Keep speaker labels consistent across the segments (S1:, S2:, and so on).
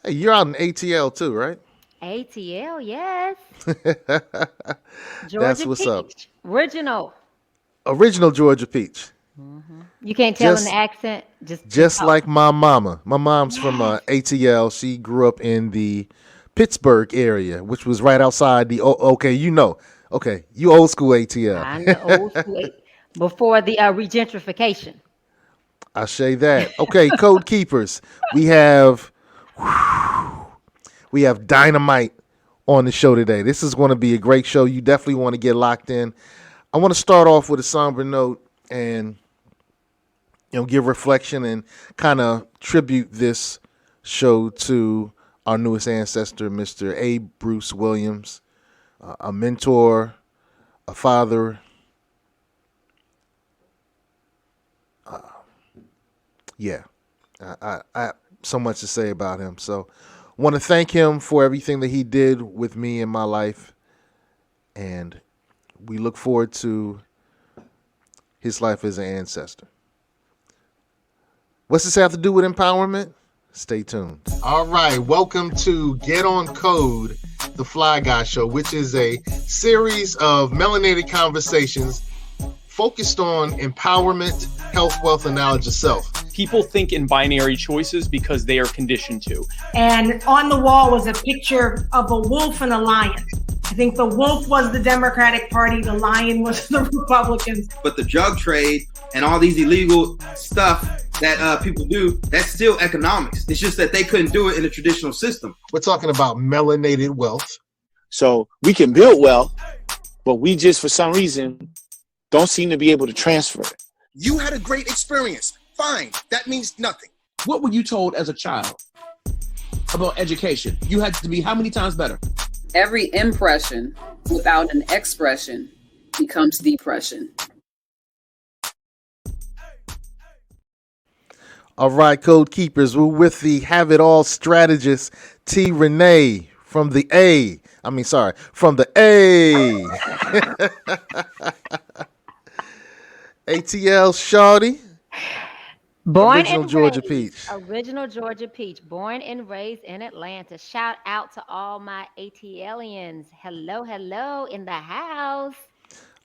S1: Hey, you're out in ATL too, right?
S2: ATL, yes.
S1: That's
S2: Georgia
S1: what's up.
S2: peach, original.
S1: Original Georgia peach.
S2: You can't tell in the
S1: Just
S2: accent. Just
S1: just
S2: talk.
S1: like my mama. My mom's from
S2: Yes,
S1: ATL. She grew up in the Pittsburgh area, which was right outside the. Okay, you know. Okay, you old school ATL.
S2: I'm the old school before the regentrification.
S1: I say that. Okay, code keepers. We have we have dynamite on the show today. This is going to be a great show. You definitely want to get locked in. I want to start off with a somber note and give reflection and kind of tribute this show to our newest ancestor, Mr. A. Bruce Williams, a mentor, a father. Yeah, I so much to say about him. So, want to thank him for everything that he did with me in my life, and we look forward to his life as an ancestor. What's this have to do with empowerment? Stay tuned. All right, welcome to Get On Code, the Fly Guy Show, which is a series of melanated conversations focused on empowerment, health, wealth, and knowledge of self.
S3: People think in binary choices because they are conditioned to.
S4: And on the wall was a picture of a wolf and a lion. I think the wolf was the Democratic Party, the lion was the Republicans.
S5: But the drug trade and all these illegal stuff that people do, that's still economics. It's just that they couldn't do it in the traditional system.
S1: We're talking about melanated wealth.
S6: So we can build wealth, but we just, for some reason, don't seem to be able to transfer it.
S7: You had a great experience. Fine. That means nothing.
S8: What were you told as a child about education? You had to be how many times better?
S9: Every impression without an expression becomes depression.
S1: All right, Code Keepers, we're with the Have It All strategist, T. Renee from the A. From the A. ATL Shawty.
S2: Born
S1: Original
S2: and
S1: Georgia
S2: raised,
S1: Peach.
S2: original Georgia peach. Born and raised in Atlanta. Shout out to all my ATLians. Hello, hello in the house.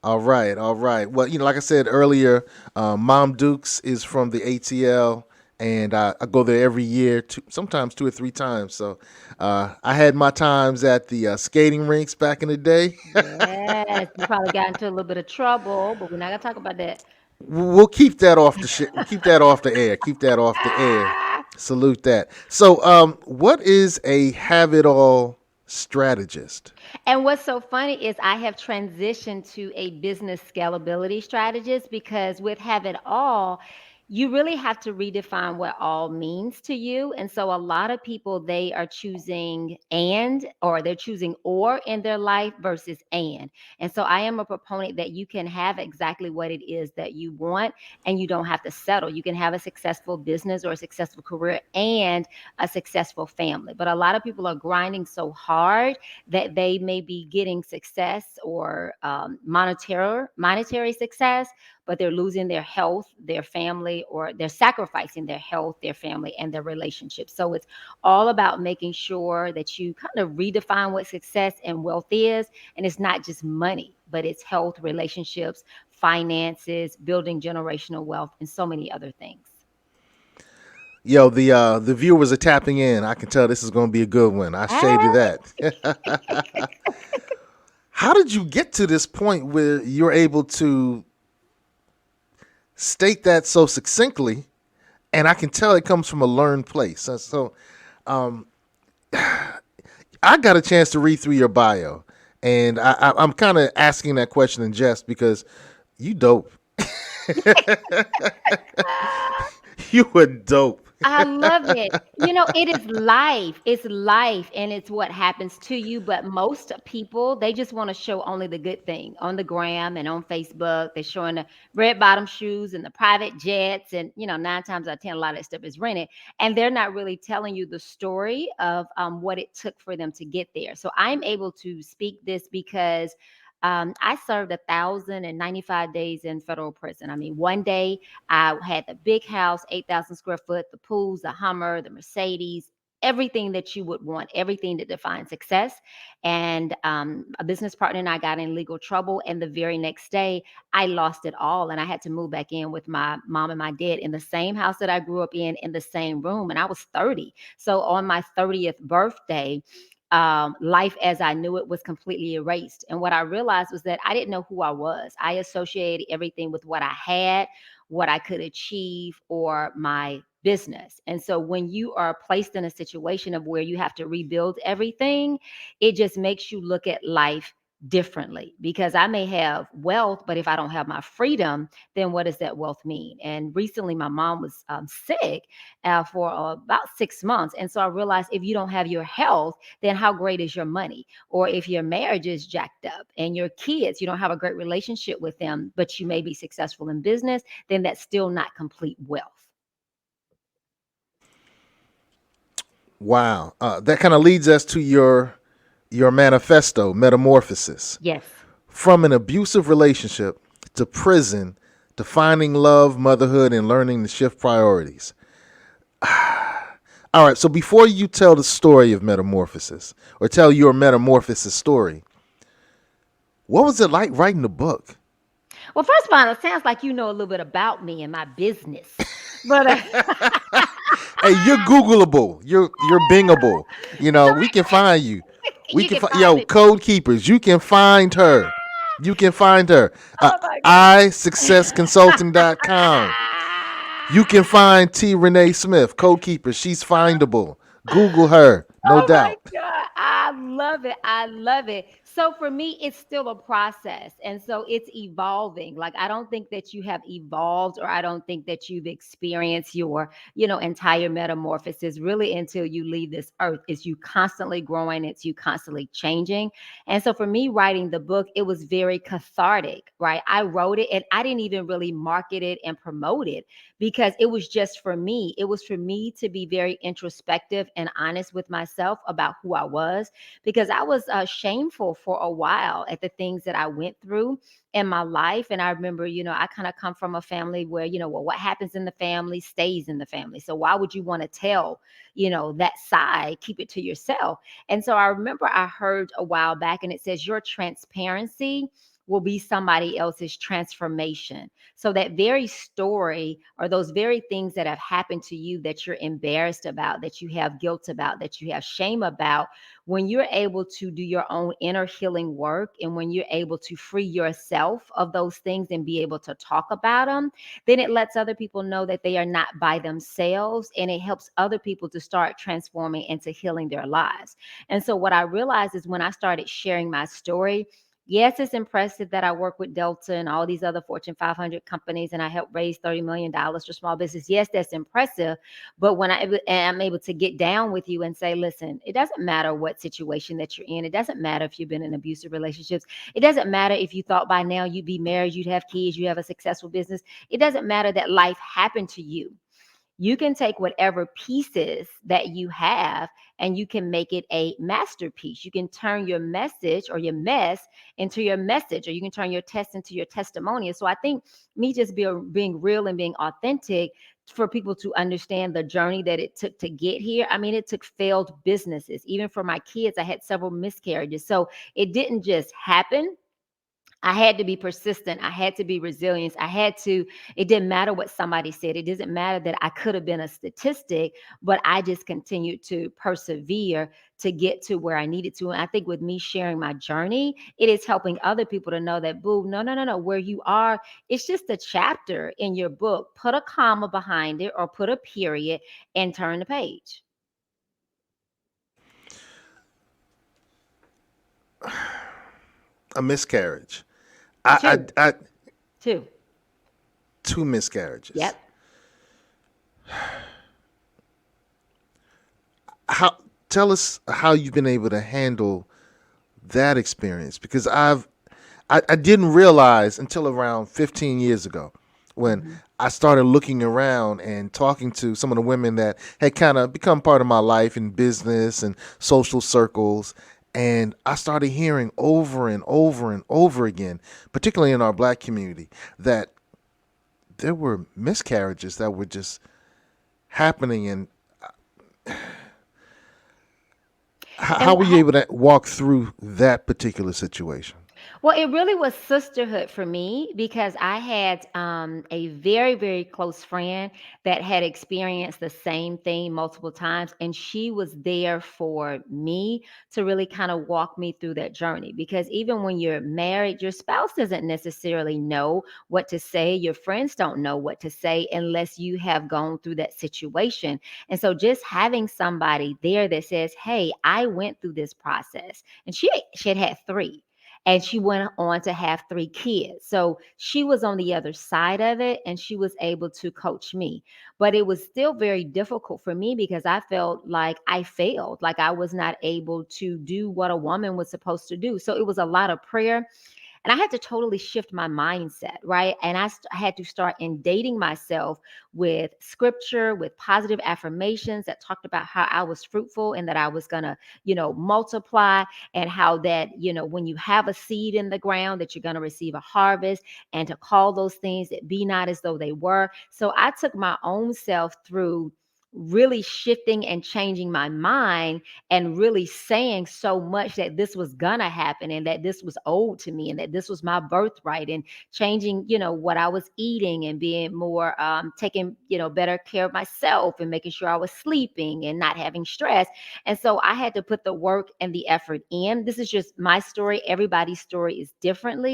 S1: All right, all right. Well, like I said earlier, Mom Dukes is from the ATL, and I go there every year, sometimes 2 or 3 times. So I had my times at the skating rinks back in the day.
S2: Yes, you probably got into a little bit of trouble, but we're not gonna talk about that.
S1: We'll keep that off the shit. Keep that off the air. Keep that off the air. Salute that. So, what is a have it all strategist?
S2: And what's so funny is I have transitioned to a business scalability strategist because with Have It All, you really have to redefine what all means to you. And so a lot of people, they are choosing and, or they're choosing or in their life versus and. And so I am a proponent that you can have exactly what it is that you want and you don't have to settle. You can have a successful business or a successful career and a successful family. But a lot of people are grinding so hard that they may be getting success or monetary success, but they're losing their health, their family, or they're sacrificing their health, their family, and their relationships. So it's all about making sure that you kind of redefine what success and wealth is. And it's not just money, but it's health, relationships, finances, building generational wealth, and so many other things.
S1: Yo, the viewers are tapping in. I can tell this is going to be a good one. I shaded that. How did you get to this point where you're able to state that so succinctly, and I can tell it comes from a learned place. So, I got a chance to read through your bio, and I'm kind of asking that question in jest because you dope. You were dope.
S2: I love it. It is life. It's life and it's what happens to you. But most people, they just want to show only the good thing on the gram and on Facebook. They're showing the red bottom shoes and the private jets. And, 9 times out of 10, a lot of that stuff is rented. And they're not really telling you the story of what it took for them to get there. So I'm able to speak this because I served 1,095 days in federal prison. I mean, one day I had the big house, 8,000 square foot, the pools, the Hummer, the Mercedes, everything that you would want, everything that defines success. And a business partner and I got in legal trouble. And the very next day, I lost it all. And I had to move back in with my mom and my dad in the same house that I grew up in the same room. And I was 30. So on my 30th birthday, life as I knew it was completely erased. And what I realized was that I didn't know who I was. I associated everything with what I had, what I could achieve, or my business. And so when you are placed in a situation of where you have to rebuild everything, it just makes you look at life differently, because I may have wealth, but if I don't have my freedom, then what does that wealth mean? And recently my mom was sick for about 6 months. And so I realized if you don't have your health, then how great is your money? Or if your marriage is jacked up and your kids, you don't have a great relationship with them, but you may be successful in business, then that's still not complete wealth.
S1: Wow. That kind of leads us to your manifesto, Metamorphosis.
S2: Yes.
S1: From an abusive relationship to prison to finding love, motherhood, and learning to shift priorities. All right, so before you tell the story of Metamorphosis or tell your Metamorphosis story, what was it like writing the book?
S2: Well, first of all, it sounds like you know a little bit about me and my business. But
S1: Hey, you're Googleable. You're Bingable. You know, we can find you. We
S2: You
S1: can
S2: can
S1: find
S2: find me.
S1: Code Keepers. You can find her. You can find her.
S2: Oh my God.
S1: iSuccessConsulting.com. You can find T. Renee Smith, Code Keepers. She's findable. Google her, no
S2: Oh my
S1: doubt.
S2: God. I love it. I love it. So for me, it's still a process. And so it's evolving. Like, I don't think that you have evolved, or I don't think that you've experienced your, entire metamorphosis really until you leave this earth. It's you constantly growing. It's you constantly changing. And so for me, writing the book, it was very cathartic, right? I wrote it and I didn't even really market it and promote it, because it was just for me. It was for me to be very introspective and honest with myself about who I was, because I was shameful for a while at the things that I went through in my life. And I remember, I kind of come from a family where, well, what happens in the family stays in the family. So why would you want to tell, that side? Keep it to yourself. And so I remember I heard a while back, and it says your transparency will be somebody else's transformation. So that very story, or those very things that have happened to you that you're embarrassed about, that you have guilt about, that you have shame about, when you're able to do your own inner healing work, and when you're able to free yourself of those things and be able to talk about them, then it lets other people know that they are not by themselves, and it helps other people to start transforming and to healing their lives. And so what I realized is when I started sharing my story, yes, it's impressive that I work with Delta and all these other Fortune 500 companies, and I help raise $30 million for small business. Yes, that's impressive. But when I'm able to get down with you and say, listen, it doesn't matter what situation that you're in. It doesn't matter if you've been in abusive relationships. It doesn't matter if you thought by now you'd be married, you'd have kids, you have a successful business. It doesn't matter that life happened to you. You can take whatever pieces that you have and you can make it a masterpiece. You can turn your message or your mess into your message, or you can turn your test into your testimonial. So I think me just being real and being authentic for people to understand the journey that it took to get here. I mean, it took failed businesses. Even for my kids, I had several miscarriages. So it didn't just happen. I had to be persistent. I had to be resilient. It didn't matter what somebody said. It doesn't matter that I could have been a statistic, but I just continued to persevere to get to where I needed to. And I think with me sharing my journey, it is helping other people to know that, boo, no. Where you are, it's just a chapter in your book. Put a comma behind it or put a period and turn the page.
S1: A miscarriage.
S2: Two.
S1: Two miscarriages.
S2: Yep.
S1: Tell us how you've been able to handle that experience, because I didn't realize until around 15 years ago when I started looking around and talking to some of the women that had kind of become part of my life in business and social circles. And I started hearing over and over and over again, particularly in our Black community, that there were miscarriages that were just happening. And How were you able to walk through that particular situation?
S2: Well, it really was sisterhood for me because I had a very, very close friend that had experienced the same thing multiple times. And she was there for me to really kind of walk me through that journey. Because even when you're married, your spouse doesn't necessarily know what to say. Your friends don't know what to say unless you have gone through that situation. And so just having somebody there that says, hey, I went through this process. And she had three, and she went on to have three kids. So she was on the other side of it and she was able to coach me. But it was still very difficult for me because I felt like I failed, like I was not able to do what a woman was supposed to do. So it was a lot of prayer, and I had to totally shift my mindset, right? And I had to start in dating myself with scripture, with positive affirmations that talked about how I was fruitful and that I was going to, multiply, and how that, when you have a seed in the ground, that you're going to receive a harvest, and to call those things that be not as though they were. So I took my own self through really shifting and changing my mind, and really saying so much that this was gonna happen, and that this was owed to me, and that this was my birthright, and changing, what I was eating, and being more taking, better care of myself, and making sure I was sleeping and not having stress. And so I had to put the work and the effort in. This is just my story. Everybody's story is different.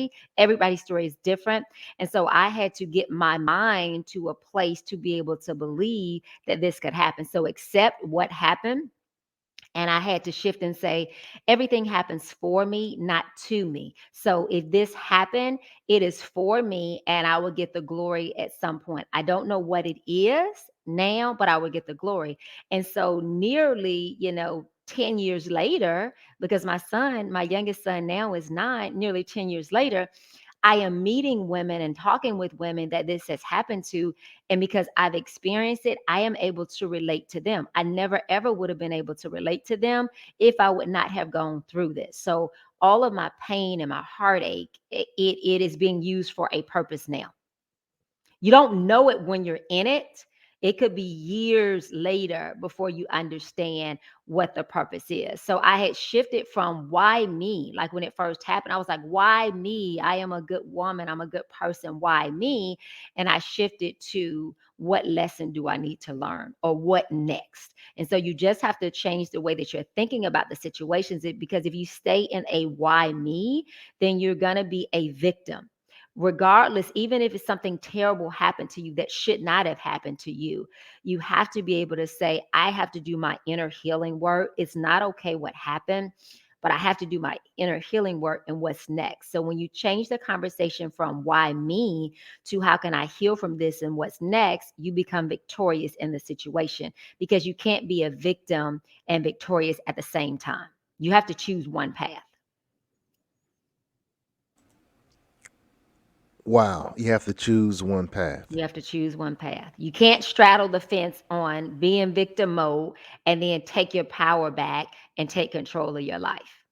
S2: And so I had to get my mind to a place to be able to believe that this could happen. So accept what happened. And I had to shift and say, everything happens for me, not to me. So if this happened, it is for me, and I will get the glory at some point. I don't know what it is now, but I will get the glory. And so nearly, 10 years later, because my youngest son now is 9, nearly 10 years later, I am meeting women and talking with women that this has happened to. And because I've experienced it, I am able to relate to them. I never, ever would have been able to relate to them if I would not have gone through this. So all of my pain and my heartache, it is being used for a purpose now. You don't know it when you're in it. It could be years later before you understand what the purpose is. So I had shifted from why me? Like when it first happened, I was like, why me? I am a good woman. I'm a good person. Why me? And I shifted to, what lesson do I need to learn, or what next? And so you just have to change the way that you're thinking about the situations, because if you stay in a why me, then you're going to be a victim. Regardless, even if it's something terrible happened to you that should not have happened to you, you have to be able to say, I have to do my inner healing work. It's not okay what happened, but I have to do my inner healing work, and what's next. So when you change the conversation from why me to how can I heal from this and what's next, you become victorious in the situation, because you can't be a victim and victorious at the same time. You have to choose one path.
S1: Wow, you have to choose one path.
S2: You have to choose one path. You can't straddle the fence on being victim mode and then take your power back and take control of your life.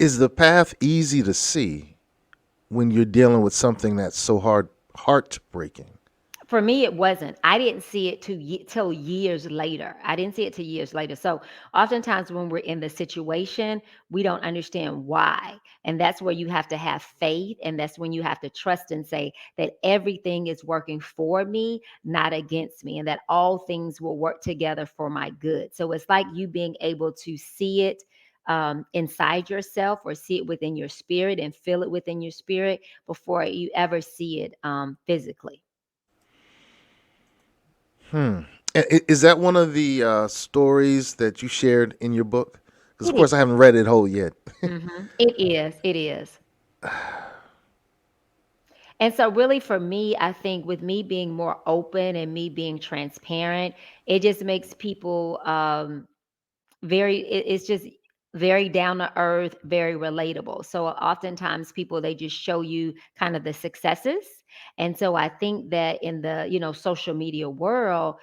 S1: Is the path easy to see when you're dealing with something that's so heartbreaking?
S2: For me, it wasn't. I didn't see it till years later. I didn't see it till years later. So oftentimes when we're in the situation, we don't understand why. And that's where you have to have faith. And that's when you have to trust and say that everything is working for me, not against me, and that all things will work together for my good. So it's like you being able to see it inside yourself, or see it within your spirit and feel it within your spirit before you ever see it physically.
S1: Is that one of the stories that you shared in your book? Because, of
S2: It
S1: course, I haven't read it whole yet.
S2: It is. It is. And so, really, for me, I think with me being more open and me being transparent, it just makes people it's just very down to earth, very relatable. So, oftentimes, people, they just show you kind of the successes. And so, I think that in the, social media world,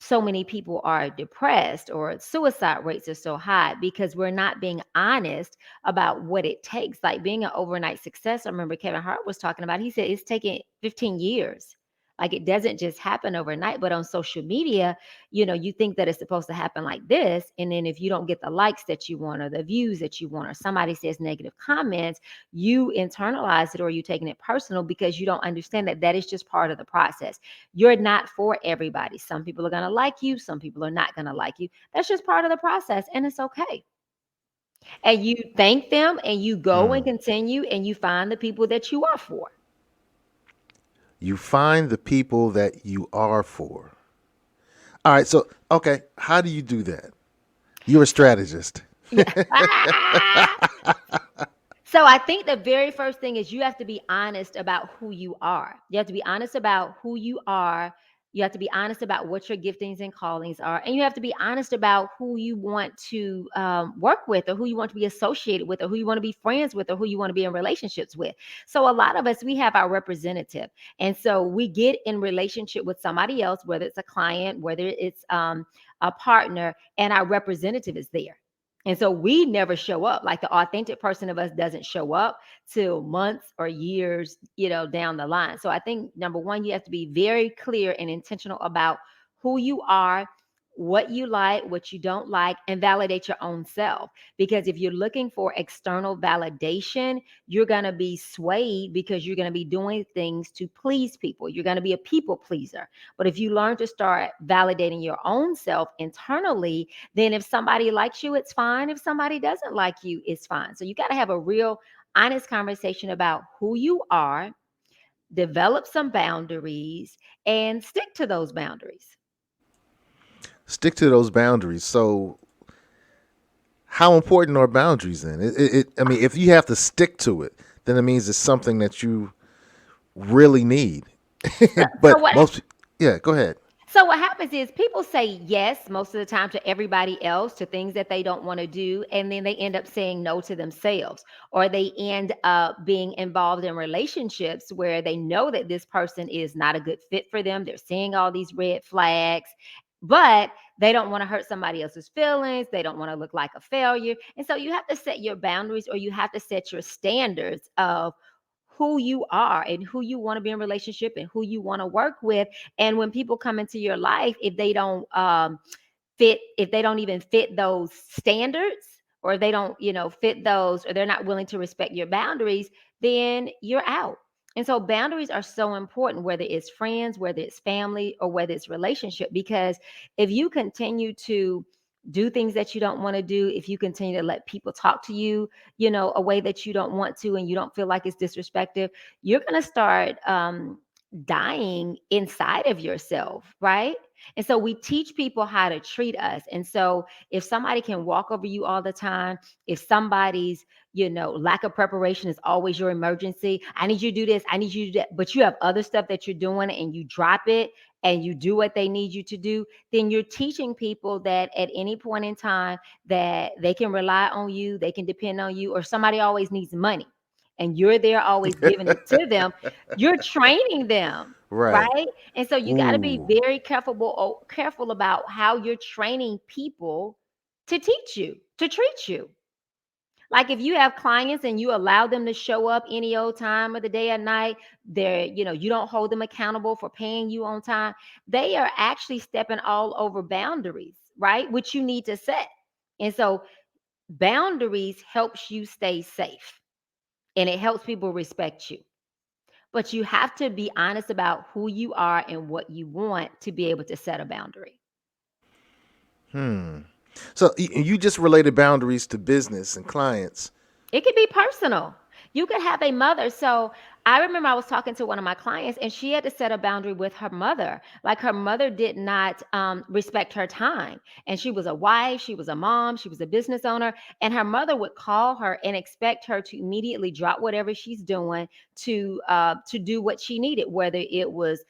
S2: so many people are depressed, or suicide rates are so high because we're not being honest about what it takes. Like being an overnight success, I remember Kevin Hart was talking about, he said it's taken 15 years Like it doesn't just happen overnight, but on social media, you think that it's supposed to happen like this. And then if you don't get the likes that you want or the views that you want, or somebody says negative comments, you internalize it or you taking it personal because you don't understand that that is just part of the process. You're not for everybody. Some people are going to like you. Some people are not going to like you. That's just part of the process. And it's okay. And you thank them and you go and continue and you find the people that you are for.
S1: You find the people that you are for. All right. So, okay. How do you do that? You're a strategist.
S2: So I think the very first thing is you have to be honest about who you are. You have to be honest about who you are. You have to be honest about what your giftings and callings are. And you have to be honest about who you want to work with, or who you want to be associated with, or who you want to be friends with, or who you want to be in relationships with. So a lot of us, we have our representative. And so we get in relationship with somebody else, whether it's a client, whether it's a partner, and our representative is there. And so we never show up. Like the authentic person of us doesn't show up till months or years, down the line. So I think number one, you have to be very clear and intentional about who you are, what you like, what you don't like, and validate your own self. Because if you're looking for external validation, you're going to be swayed because you're going to be doing things to please people. You're going to be a people pleaser. But if you learn to start validating your own self internally, then if somebody likes you, it's fine. If somebody doesn't like you, it's fine. So you got to have a real honest conversation about who you are, develop some boundaries, and stick to those boundaries.
S1: Stick to those boundaries. So, how important are boundaries then? I mean, if you have to stick to it, then it means it's something that you really need. But go ahead.
S2: So what happens is people say yes most of the time to everybody else, to things that they don't want to do, and then they end up saying no to themselves, or they end up being involved in relationships where they know that this person is not a good fit for them. They're seeing all these red flags, but they don't want to hurt somebody else's feelings. They don't want to look like a failure. And so you have to set your boundaries, or you have to set your standards of who you are and who you want to be in relationship and who you want to work with. And when people come into your life, if they don't if they don't even fit those standards, or they don't, fit those, or they're not willing to respect your boundaries, then you're out. And so boundaries are so important, whether it's friends, whether it's family, or whether it's relationship, because if you continue to do things that you don't want to do, if you continue to let people talk to you, a way that you don't want to, and you don't feel like it's disrespectful, you're going to start dying inside of yourself, right? And so we teach people how to treat us. And so if somebody can walk over you all the time, if somebody's, lack of preparation is always your emergency, I need you to do this, I need you to do that, but you have other stuff that you're doing and you drop it and you do what they need you to do, then you're teaching people that at any point in time that they can rely on you, they can depend on you, or somebody always needs money and you're there always giving it to them. You're training them. Right. And so you got to be very careful about how you're training people to teach you, to treat you. Like if you have clients and you allow them to show up any old time of the day or night, you don't hold them accountable for paying you on time. They are actually stepping all over boundaries, right? Which you need to set. And so boundaries helps you stay safe, and it helps people respect you. But you have to be honest about who you are and what you want to be able to set a boundary.
S1: So you just related boundaries to business and clients.
S2: It could be personal. You could have a mother. So I remember I was talking to one of my clients and she had to set a boundary with her mother. Like her mother did not respect her time. And she was a wife, she was a mom, she was a business owner. And her mother would call her and expect her to immediately drop whatever she's doing to do what she needed, whether it was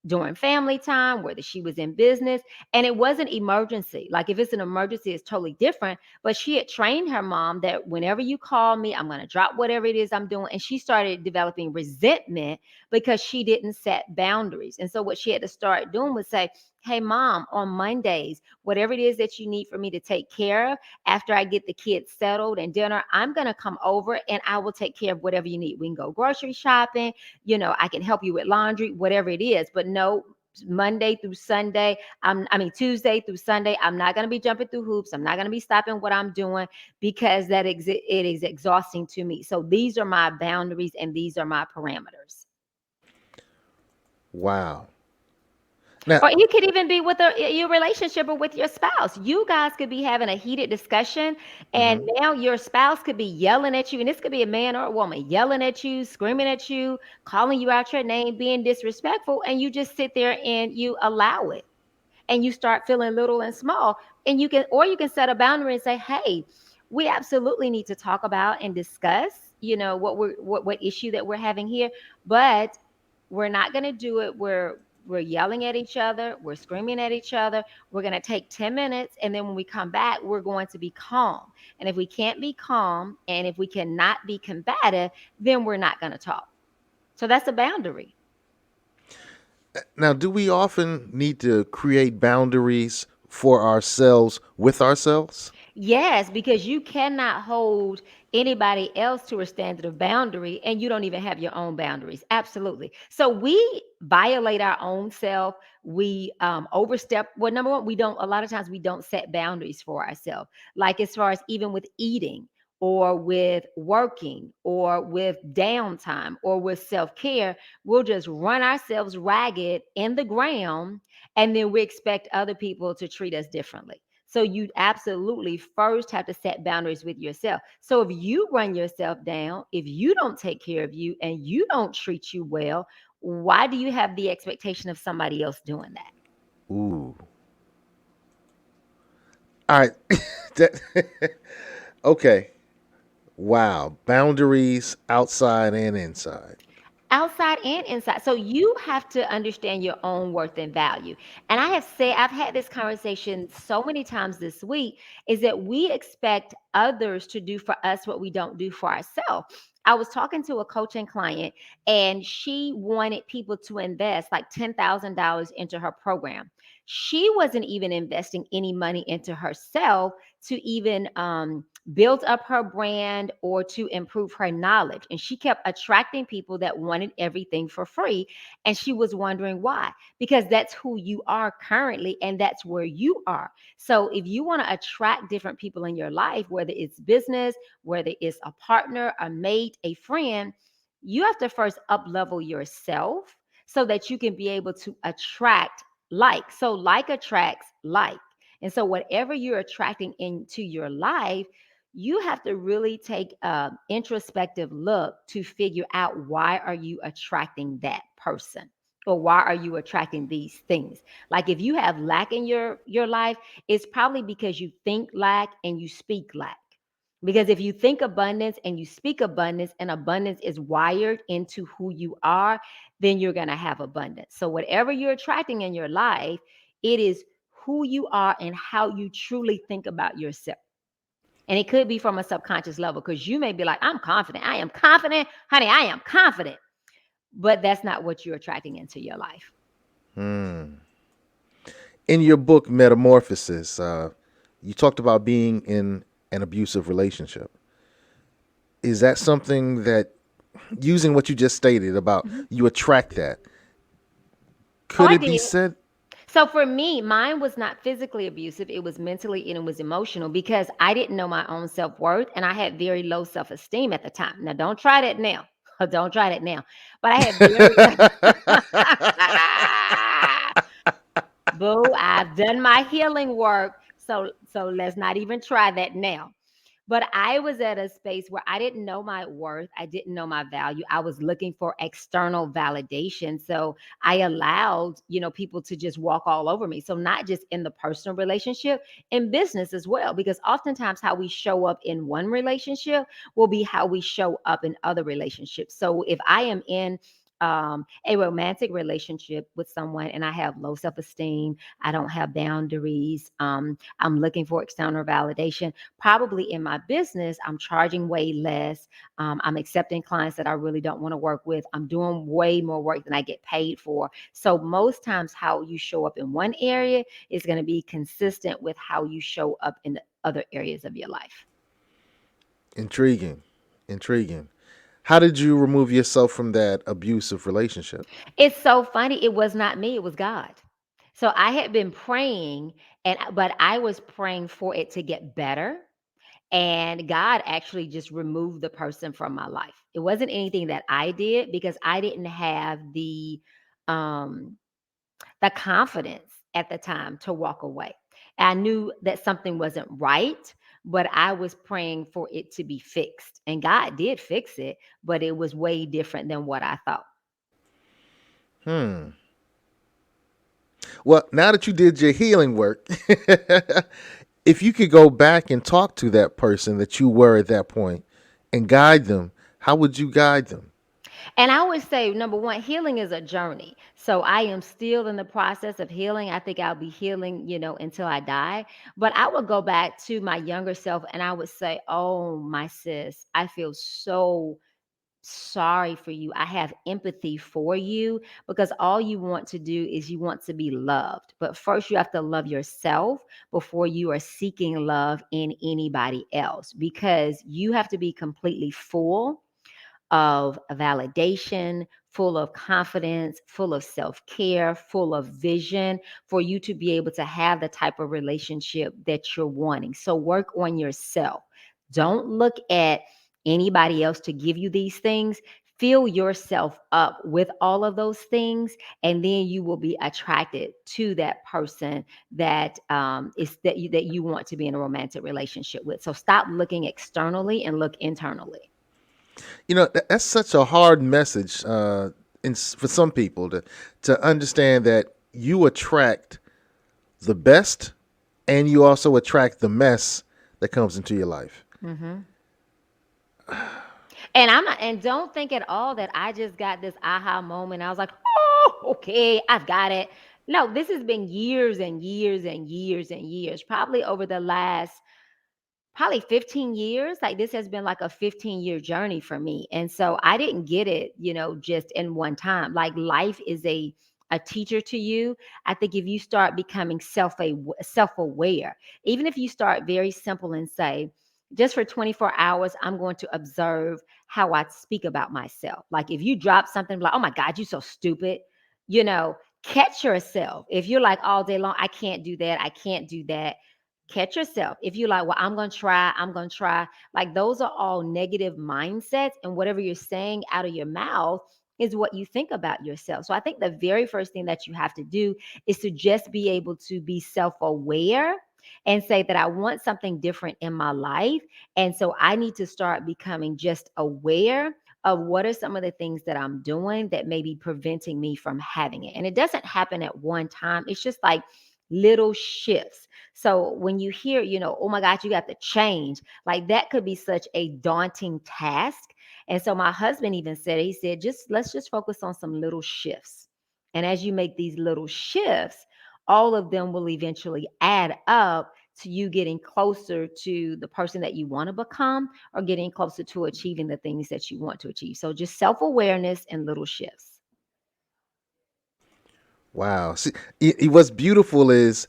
S2: during family time, whether she was in business. And it wasn't emergency. Like if it's an emergency, it's totally different. But she had trained her mom that whenever you call me, I'm going to drop whatever it is I'm doing. And she started developing resentment because she didn't set boundaries. And so what she had to start doing was say, hey, mom, on Mondays, whatever it is that you need for me to take care of, after I get the kids settled and dinner, I'm going to come over and I will take care of whatever you need. We can go grocery shopping. I can help you with laundry, whatever it is. But no, Monday through Sunday, Tuesday through Sunday, I'm not going to be jumping through hoops. I'm not going to be stopping what I'm doing because it is exhausting to me. So these are my boundaries and these are my parameters.
S1: Wow. Now,
S2: Or you could even be with your relationship or with your spouse. You guys could be having a heated discussion, and now your spouse could be yelling at you, and this could be a man or a woman yelling at you, screaming at you, calling you out your name, being disrespectful, and you just sit there and you allow it, and you start feeling little and small. And you can set a boundary and say, "Hey, we absolutely need to talk about and discuss, what issue that we're having here, but we're not going to do it where we're yelling at each other, we're screaming at each other. We're going to take 10 minutes, and then when we come back, we're going to be calm. And if we can't be calm, and if we cannot be combative, then we're not going to talk." So that's a boundary.
S1: now, do we often need to create boundaries for ourselves with ourselves?
S2: Yes, because you cannot hold anybody else to a standard of boundary and you don't even have your own boundaries. Absolutely. So we violate our own self. We overstep. Well, number one, a lot of times we don't set boundaries for ourselves. Like as far as even with eating or with working or with downtime or with self-care, we'll just run ourselves ragged in the ground and then we expect other people to treat us differently. So you absolutely first have to set boundaries with yourself. So if you run yourself down, if you don't take care of you and you don't treat you well, why do you have the expectation of somebody else doing that?
S1: Ooh. All right. Okay. Wow. Boundaries outside and inside.
S2: Outside and inside. So you have to understand your own worth and value. And I've had this conversation so many times this week, is that we expect others to do for us what we don't do for ourselves. I was talking to a coaching client and she wanted people to invest like $10,000 into her program. She wasn't even investing any money into herself to even build up her brand or to improve her knowledge. And she kept attracting people that wanted everything for free. And she was wondering why, because that's who you are currently and that's where you are. So if you want to attract different people in your life, whether it's business, whether it's a partner, a mate, a friend, you have to first up level yourself so that you can be able to attract like. So like attracts like. And so whatever you're attracting into your life, you have to really take an introspective look to figure out, why are you attracting that person, or why are you attracting these things? Like if you have lack in your life, it's probably because you think lack and you speak lack. Because if you think abundance and you speak abundance, and abundance is wired into who you are, then you're going to have abundance. So whatever you're attracting in your life, it is who you are and how you truly think about yourself. And it could be from a subconscious level, because you may be like, I'm confident. I am confident. Honey, I am confident. But that's not what you're attracting into your life.
S1: In your book, Metamorphosis, you talked about being in an abusive relationship. Is that something that, using what you just stated about you attract that, could
S2: I
S1: it be
S2: did.
S1: said?
S2: So for me, mine was not physically abusive. It was mentally and it was emotional, because I didn't know my own self-worth and I had very low self-esteem at the time. Now, don't try that now. Don't try that now. But I had very Boo, I've done my healing work. So let's not even try that now. But I was at a space where I didn't know my worth. I didn't know my value. I was looking for external validation. So I allowed, people to just walk all over me. So not just in the personal relationship, in business as well, because oftentimes how we show up in one relationship will be how we show up in other relationships. So if I am in a romantic relationship with someone and I have low self-esteem, I don't have boundaries, I'm looking for external validation, probably in my business, I'm charging way less. I'm accepting clients that I really don't want to work with. I'm doing way more work than I get paid for. So most times how you show up in one area is going to be consistent with how you show up in the other areas of your life.
S1: Intriguing. Intriguing. How did you remove yourself from that abusive relationship?
S2: It's so funny. It was not me, it was God. So I had been praying but I was praying for it to get better. And God actually just removed the person from my life. It wasn't anything that I did because I didn't have um the confidence at the time to walk away. I knew that something wasn't right, but I was praying for it to be fixed. And God did fix it, but it was way different than what I thought.
S1: Hmm. Well, now that you did your healing work, if you could go back and talk to that person that you were at that point and guide them, how would you guide them?
S2: And I always say, number one, healing is a journey. So I am still in the process of healing. I think I'll be healing, until I die. But I would go back to my younger self and I would say, oh, my sis, I feel so sorry for you. I have empathy for you because all you want to do is you want to be loved. But first, you have to love yourself before you are seeking love in anybody else because you have to be completely full of validation, full of confidence, full of self care, full of vision for you to be able to have the type of relationship that you're wanting. So work on yourself. Don't look at anybody else to give you these things. Fill yourself up with all of those things, and then you will be attracted to that person that is that you want to be in a romantic relationship with. So stop looking externally and look internally.
S1: That's such a hard message for some people to understand that you attract the best and you also attract the mess that comes into your life.
S2: Mm-hmm. And I'm not, and don't think at all that I just got this aha moment. I was like, oh, okay, I've got it. No, this has been years and years and years and years, probably over the last probably 15 years. Like this has been like a 15-year journey for me. And so I didn't get it, just in one time. Like life is a teacher to you. I think if you start becoming self-aware, even if you start very simple and say, just for 24 hours, I'm going to observe how I speak about myself. Like if you drop something like, oh my God, you're so stupid, catch yourself. If you're like all day long, I can't do that. I can't do that. Catch yourself. If you're like, well, I'm going to try. Like those are all negative mindsets. And whatever you're saying out of your mouth is what you think about yourself. So I think the very first thing that you have to do is to just be able to be self-aware and say that I want something different in my life. And so I need to start becoming just aware of what are some of the things that I'm doing that may be preventing me from having it. And it doesn't happen at one time. It's just like little shifts. So when you hear, oh my God, you got to change, like that could be such a daunting task. And so my husband even said, he said, let's just focus on some little shifts. And as you make these little shifts, all of them will eventually add up to you getting closer to the person that you want to become or getting closer to achieving the things that you want to achieve. So just self-awareness and little shifts.
S1: Wow. See, what's beautiful is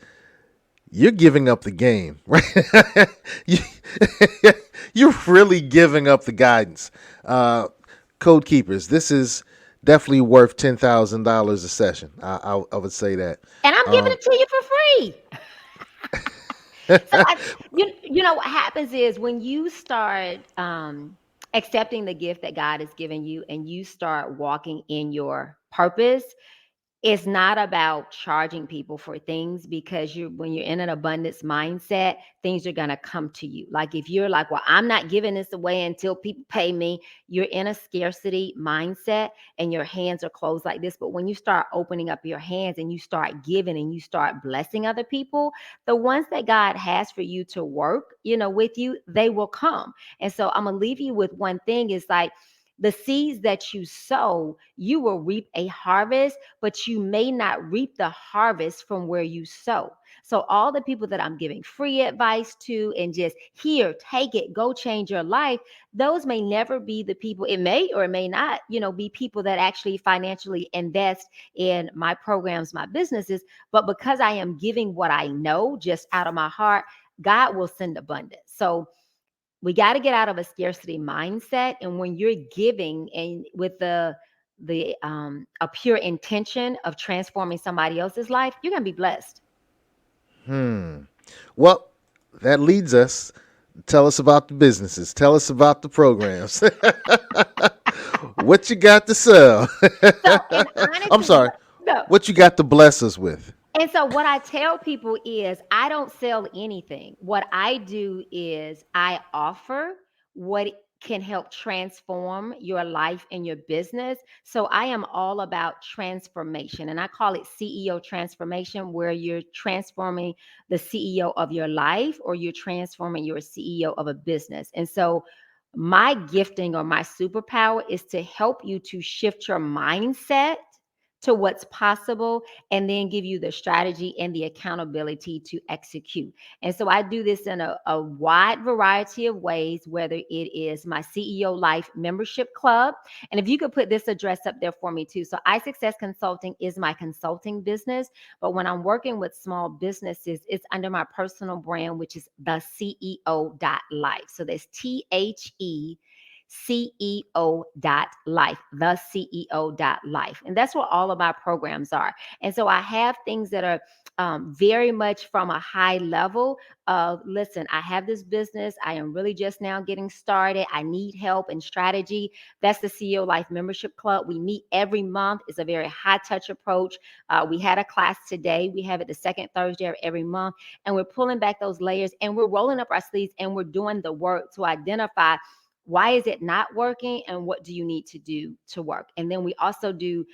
S1: you're giving up the game, right? you, you're really giving up the guidance. Code Keepers, this is definitely worth $10,000 a session. I would say that.
S2: And I'm giving it to you for free. So what happens is when you start accepting the gift that God has given you and you start walking in your purpose, it's not about charging people for things because when you're in an abundance mindset, things are going to come to you. Like if you're like, well, I'm not giving this away until people pay me, you're in a scarcity mindset and your hands are closed like this. But when you start opening up your hands and you start giving and you start blessing other people, the ones that God has for you to work, with you, they will come. And so I'm going to leave you with one thing is like, The seeds that you sow, you will reap a harvest, but you may not reap the harvest from where you sow. So all the people that I'm giving free advice to and just here, take it, go change your life, those may never be the people. It may or it may not, be people that actually financially invest in my programs, my businesses. But because I am giving what I know just out of my heart, God will send abundance. So we got to get out of a scarcity mindset. And when you're giving and with a pure intention of transforming somebody else's life, you're gonna be blessed.
S1: Well, that leads us. Tell us about the businesses. Tell us about the programs. What you got to sell?
S2: So, and
S1: I'm
S2: honestly,
S1: sorry.
S2: no.
S1: What you got to bless us with?
S2: And so what I tell people is I don't sell anything. What I do is I offer what can help transform your life and your business. So I am all about transformation, and I call it CEO transformation, where you're transforming the CEO of your life or you're transforming your CEO of a business. And so my gifting or my superpower is to help you to shift your mindset to what's possible and then give you the strategy and the accountability to execute. And so I do this in a wide variety of ways, whether it is my CEO Life membership club. And if you could put this address up there for me too. So iSuccess Consulting is my consulting business. But when I'm working with small businesses, it's under my personal brand, which is the CEO.life. So there's CEO.life, the CEO.life. And that's what all of our programs are. And so I have things that are very much from a high level of, listen, I have this business. I am really just now getting started. I need help and strategy. That's the CEO Life Membership Club. We meet every month. It's a very high touch approach. We had a class today. We have it the second Thursday of every month. And we're pulling back those layers and we're rolling up our sleeves and we're doing the work to identify why is it not working and what do you need to do to work. And then we also do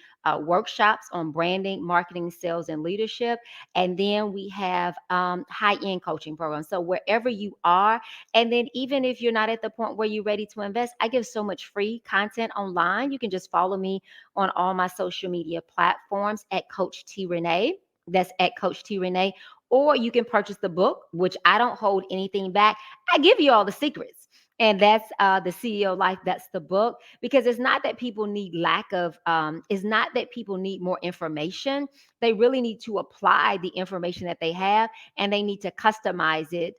S2: workshops on branding, marketing, sales, and leadership. And then we have high-end coaching programs. So wherever you are, and then even if you're not at the point where you're ready to invest, I give so much free content online. You can just follow me on all my social media platforms at Coach T Renee. That's at Coach T Renee. Or you can purchase the book, which I don't hold anything back. I give you all the secrets. And that's the CEO Life. That's the book. Because it's not that people need it's not that people need more information. They really need to apply the information that they have, and they need to customize it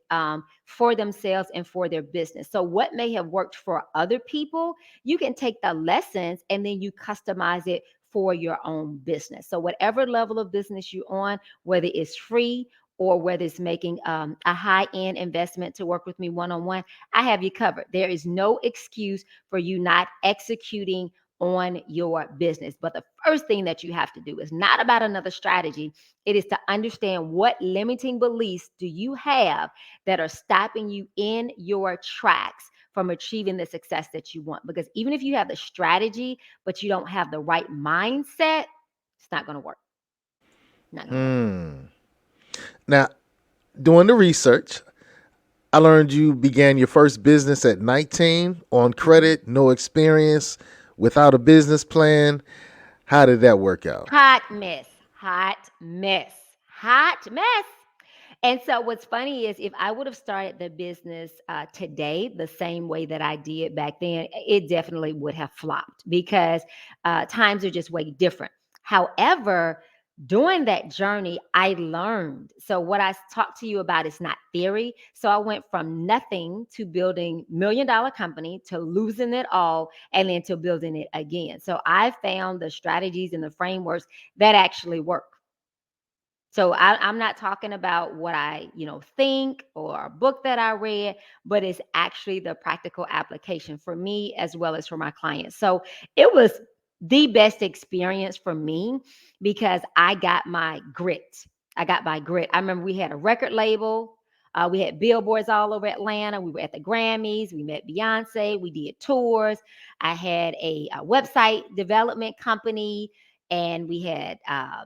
S2: for themselves and for their business. So what may have worked for other people, you can take the lessons and then you customize it for your own business. So whatever level of business you're on, whether it's free or whether it's making a high-end investment to work with me one-on-one, I have you covered. There is no excuse for you not executing on your business. But the first thing that you have to do is not about another strategy. It is to understand what limiting beliefs do you have that are stopping you in your tracks from achieving the success that you want. Because even if you have the strategy, but you don't have the right mindset, it's not going to work. Not going to work.
S1: Now, doing the research, I learned you began your first business at 19 on credit, no experience, without a business plan. How did that work out?
S2: Hot mess, hot mess, hot mess. And so what's funny is if I would have started the business today the same way that I did back then, it definitely would have flopped because times are just way different. However, during that journey, I learned. So what I talked to you about is not theory. So I went from nothing to building $1 million company to losing it all and then to building it again. So I found the strategies and the frameworks that actually work. So I'm not talking about what I, think or a book that I read, but it's actually the practical application for me as well as for my clients. So it was the best experience for me because I got my grit. I got my grit. I remember we had a record label. We had billboards all over Atlanta. We were at the Grammys. We met Beyonce. We did tours. I had a website development company. And we had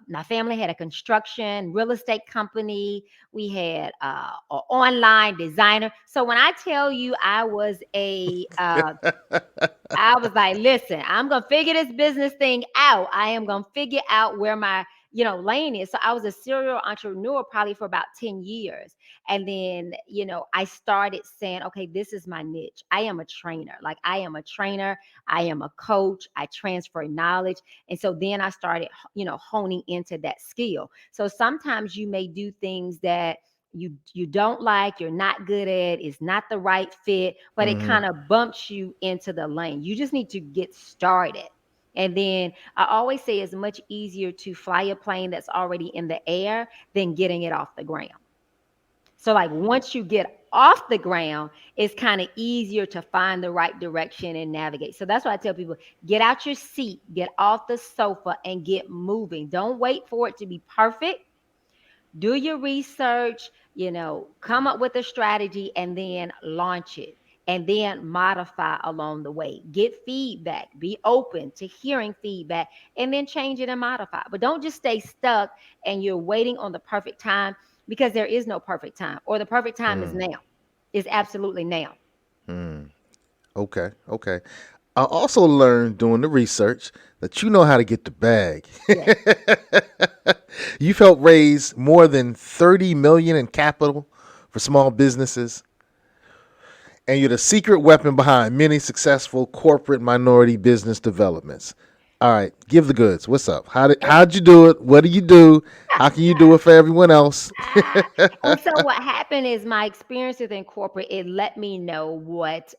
S2: my family had a construction real estate company. We had an online designer. So when I tell you I was I was like, listen, I'm gonna figure this business thing out. I am gonna figure out where my, lane is. So I was a serial entrepreneur probably for about 10 years. And then, I started saying, okay, this is my niche. I am a trainer. Like I am a trainer, I am a coach, I transfer knowledge. And so then I started, honing into that skill. So sometimes you may do things that you don't like, you're not good at, it's not the right fit, but it kind of bumps you into the lane. You just need to get started. And then I always say it's much easier to fly a plane that's already in the air than getting it off the ground. So like once you get off the ground, it's kind of easier to find the right direction and navigate. So that's why I tell people, get out your seat, get off the sofa and get moving. Don't wait for it to be perfect. Do your research, come up with a strategy and then launch it and then modify along the way. Get feedback, be open to hearing feedback and then change it and modify. But don't just stay stuck and you're waiting on the perfect time, because there is no perfect time, or the perfect time is now. It's absolutely now.
S1: Okay. Okay. I also learned doing the research that you know how to get the bag.
S2: Yeah.
S1: You've helped raise more than 30 million in capital for small businesses, and you're the secret weapon behind many successful corporate minority business developments. All right, give the goods. What's up? How'd you do it? What do you do? How can you do it for everyone else?
S2: And so what happened is my experience within corporate, it let me know what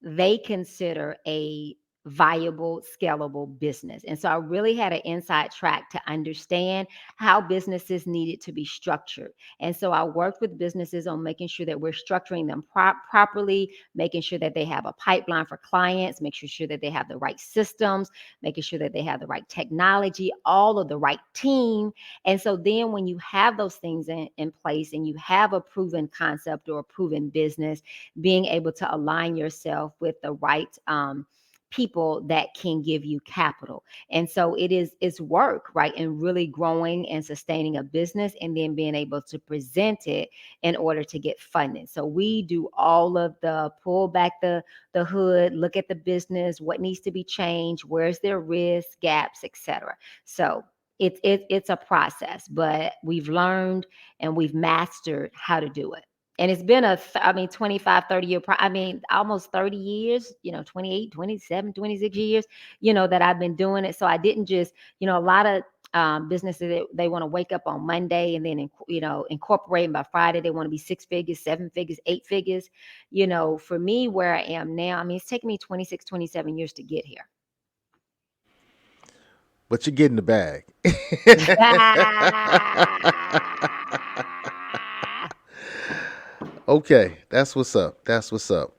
S2: they consider a viable, scalable business. And so I really had an inside track to understand how businesses needed to be structured. And so I worked with businesses on making sure that we're structuring them properly, making sure that they have a pipeline for clients, making sure that they have the right systems, making sure that they have the right technology, all of the right team. And so then when you have those things in place and you have a proven concept or a proven business, being able to align yourself with the right people that can give you capital. And so it's work, right? And really growing and sustaining a business and then being able to present it in order to get funding. So we do all of the pull back the hood, look at the business, what needs to be changed, where's their risk, gaps, etc. So it's a process, but we've learned and we've mastered how to do it. And it's been 25, 30 year, almost 30 years, 28, 27, 26 years, that I've been doing it. So I didn't just, a lot of businesses, they want to wake up on Monday and then, incorporate, and by Friday, they want to be 6 figures, 7 figures, 8 figures. For me, where I am now, it's taken me 26, 27 years to get here.
S1: But you're getting the bag. Okay, that's what's up. That's what's up.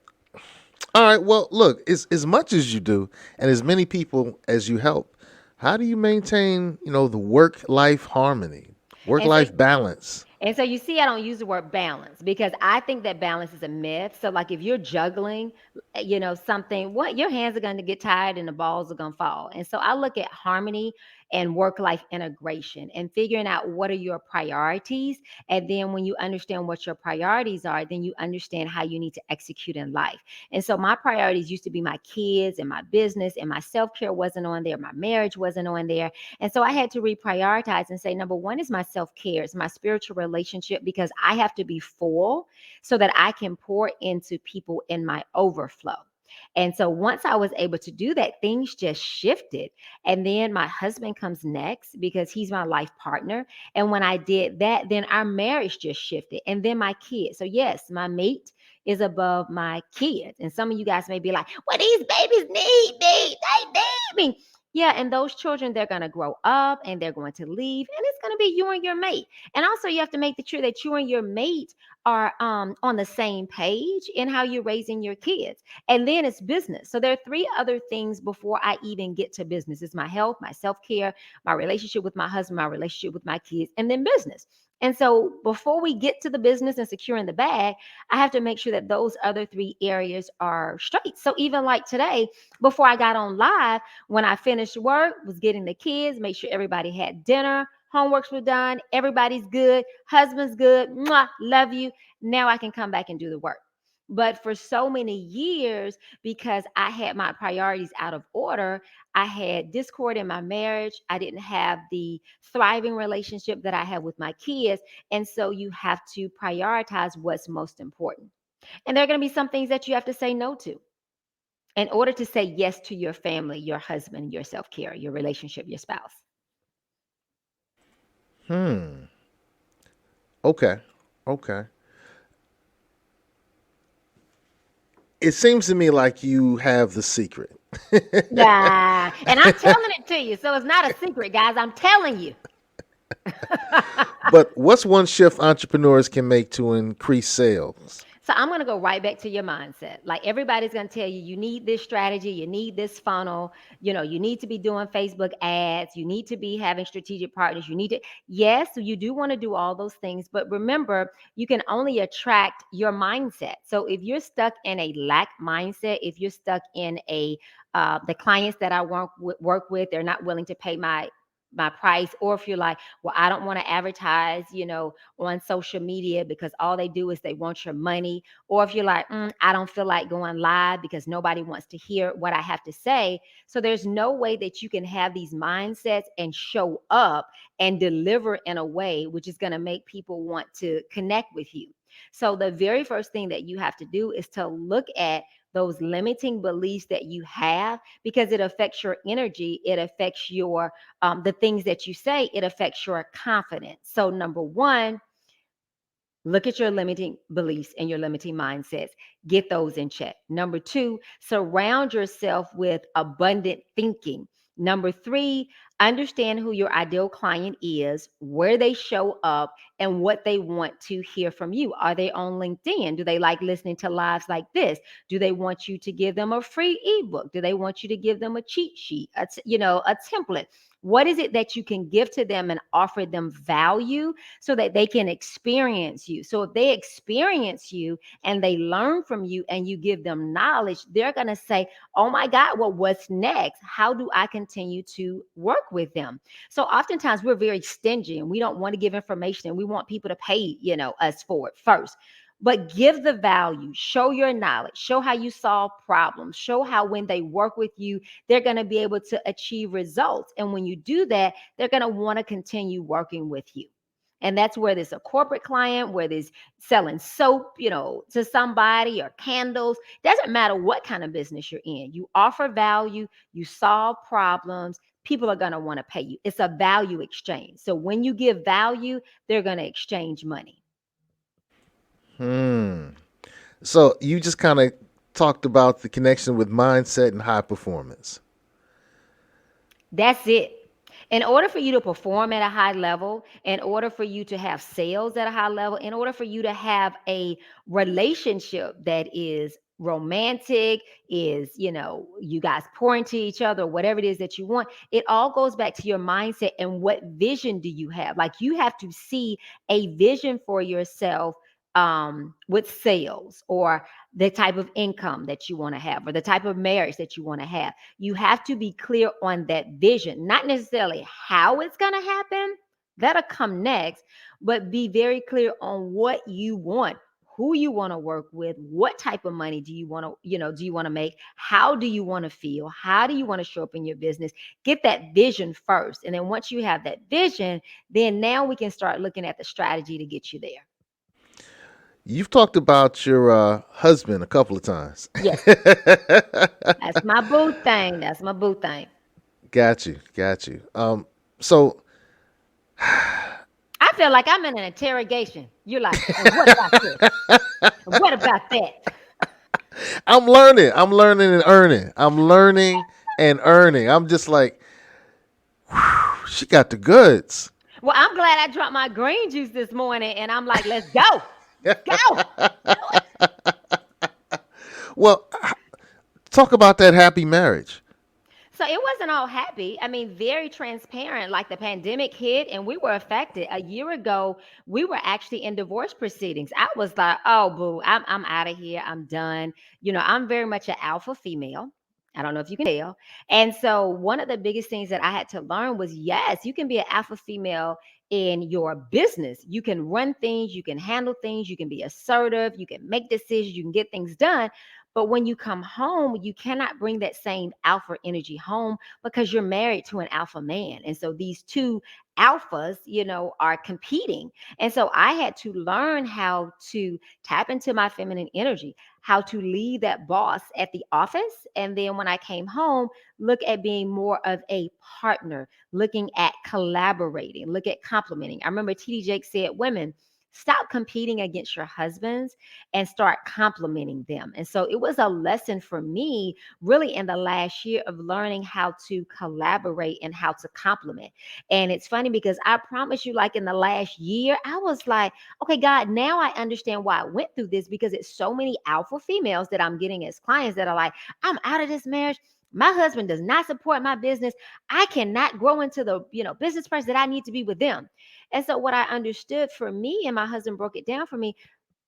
S1: All right. Well, look, as much as you do, and as many people as you help, how do you maintain, the work-life harmony, work-life balance?
S2: And so you see, I don't use the word balance because I think that balance is a myth. So like if you're juggling, something, your hands are going to get tired and the balls are going to fall. And so I look at harmony and work-life integration and figuring out what are your priorities. And then when you understand what your priorities are, then you understand how you need to execute in life. And so my priorities used to be my kids and my business, and my self-care wasn't on there. My marriage wasn't on there. And so I had to reprioritize and say, number one is my self-care. It's my spiritual relationship, because I have to be full so that I can pour into people in my overflow. And so once I was able to do that, things just shifted. And then my husband comes next because he's my life partner. And when I did that, then our marriage just shifted. And then my kids. So yes, my mate is above my kids. And some of you guys may be like, well, these babies need me. They need me. Yeah, and those children, they're going to grow up and they're going to leave, and it's going to be you and your mate. And also you have to make sure that you and your mate are on the same page in how you're raising your kids. And then it's business. So there are 3 other things before I even get to business. It's my health, my self-care, my relationship with my husband, my relationship with my kids, and then business. And so before we get to the business and securing the bag, I have to make sure that those other three areas are straight. So even like today, before I got on live, when I finished work, was getting the kids, make sure everybody had dinner, homeworks were done, everybody's good, husband's good, mwah, love you. Now I can come back and do the work. But for so many years, because I had my priorities out of order, I had discord in my marriage. I didn't have the thriving relationship that I have with my kids. And so you have to prioritize what's most important. And there are going to be some things that you have to say no to in order to say yes to your family, your husband, your self care, your relationship, your spouse.
S1: Okay. Okay. It seems to me like you have the secret.
S2: Yeah. And I'm telling it to you. So it's not a secret, guys. I'm telling you.
S1: But what's one shift entrepreneurs can make to increase sales?
S2: So I'm going to go right back to your mindset. Like everybody's going to tell you, you need this strategy, you need this funnel, you need to be doing Facebook ads, you need to be having strategic partners, you need to, yes, you do want to do all those things, but remember, you can only attract your mindset. So if you're stuck in a lack mindset, if you're stuck in the clients that I work with, they're not willing to pay my price, or if you're like, well, I don't want to advertise, on social media because all they do is they want your money. Or if you're like, I don't feel like going live because nobody wants to hear what I have to say. So there's no way that you can have these mindsets and show up and deliver in a way which is going to make people want to connect with you. So the very first thing that you have to do is to look at those limiting beliefs that you have, because it affects your energy, it affects your the things that you say, it affects your confidence. So number one, look at your limiting beliefs and your limiting mindsets. Get those in check. Number two, surround yourself with abundant thinking. Number three, understand who your ideal client is, where they show up, and what they want to hear from you. Are they on LinkedIn? Do they like listening to lives like this? Do they want you to give them a free ebook? Do they want you to give them a cheat sheet, a template? What is it that you can give to them and offer them value so that they can experience you? So if they experience you and they learn from you and you give them knowledge, they're going to say, oh my God, well, what's next? How do I continue to work with them? So oftentimes we're very stingy and we don't want to give information and we want people to pay, us for it first. But give the value, show your knowledge, show how you solve problems, show how when they work with you, they're going to be able to achieve results. And when you do that, they're going to want to continue working with you. And that's where there's a corporate client, where there's selling soap, to somebody, or candles. Doesn't matter what kind of business you're in. You offer value, you solve problems, people are going to want to pay you. It's a value exchange. So when you give value, they're going to exchange money.
S1: So you just kind of talked about the connection with mindset and high performance.
S2: That's it. In order for you to perform at a high level, in order for you to have sales at a high level, in order for you to have a relationship that is romantic, is, you guys pour into each other, whatever it is that you want, it all goes back to your mindset and what vision do you have? Like you have to see a vision for yourself with sales, or the type of income that you want to have, or the type of marriage that you want to have. You have to be clear on that vision, not necessarily how it's going to happen. That'll come next, but be very clear on what you want, who you want to work with, what type of money do you want to, do you want to make? How do you want to feel? How do you want to show up in your business? Get that vision first. And then once you have that vision, then now we can start looking at the strategy to get you there.
S1: You've talked about your husband a couple of times.
S2: Yes. That's my boo thing. That's my boo thing.
S1: Got you. So
S2: I feel like I'm in an interrogation. You're like, what about this? What about that?
S1: I'm learning and earning. I'm just like, whew, she got the goods.
S2: Well, I'm glad I dropped my green juice this morning, and I'm like, let's go. Go.
S1: Well, talk about that happy marriage.
S2: So it wasn't wasn't all happy. I mean, very transparent. Like the pandemic hit and we were affected. A year ago, we were actually in divorce proceedings. I was like, oh, boo, I'm out of here. I'm done. I'm very much an alpha female. I don't know if you can tell. And so, one of the biggest things that I had to learn was yes, you can be an alpha female in your business. You can run things, you can handle things, you can be assertive, you can make decisions, you can get things done. But when you come home, you cannot bring that same alpha energy home because you're married to an alpha man. And so these two alphas, are competing. And so I had to learn how to tap into my feminine energy, how to lead that boss at the office. And then when I came home, look at being more of a partner, looking at collaborating, look at complimenting. I remember TD Jake said, women, stop competing against your husbands and start complimenting them. And so it was a lesson for me really in the last year of learning how to collaborate and how to compliment. And it's funny because I promise you, like in the last year, I was like, okay, God, now I understand why I went through this, because it's so many alpha females that I'm getting as clients that are like, I'm out of this marriage. My husband does not support my business. I cannot grow into the, business person that I need to be with them. And so what I understood for me, and my husband broke it down for me,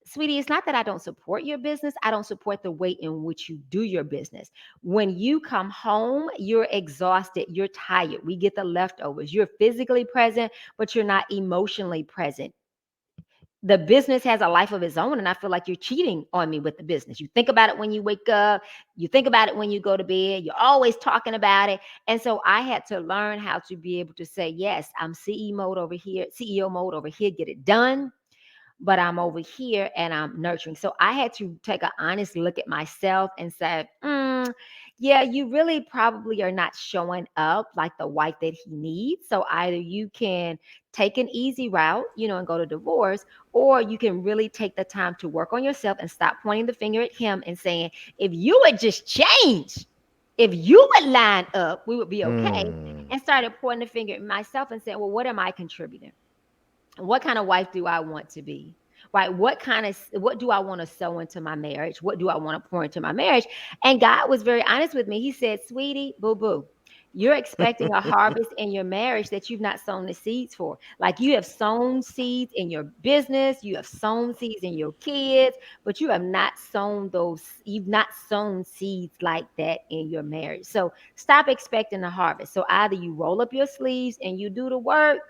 S2: sweetie, it's not that I don't support your business. I don't support the way in which you do your business. When you come home, you're exhausted, you're tired. We get the leftovers. You're physically present, but you're not emotionally present. The business has a life of its own, and I feel like you're cheating on me with the business. You think about it when you wake up, you think about it when you go to bed, you're always talking about it. And so I had to learn how to be able to say, yes, I'm CEO mode over here, get it done, but I'm over here and I'm nurturing. So I had to take an honest look at myself and say, yeah, you really probably are not showing up like the wife that he needs. So either you can take an easy route, and go to divorce, or you can really take the time to work on yourself and stop pointing the finger at him and saying, if you would just change, if you would line up, we would be okay. And started pointing the finger at myself and saying, well, what am I contributing? What kind of wife do I want to be? Right? What do I want to sow into my marriage? What do I want to pour into my marriage? And God was very honest with me. He said, sweetie, boo boo, you're expecting a harvest in your marriage that you've not sown the seeds for. Like you have sown seeds in your business, you have sown seeds in your kids, but you've not sown seeds like that in your marriage. So stop expecting a harvest. So either you roll up your sleeves and you do the work,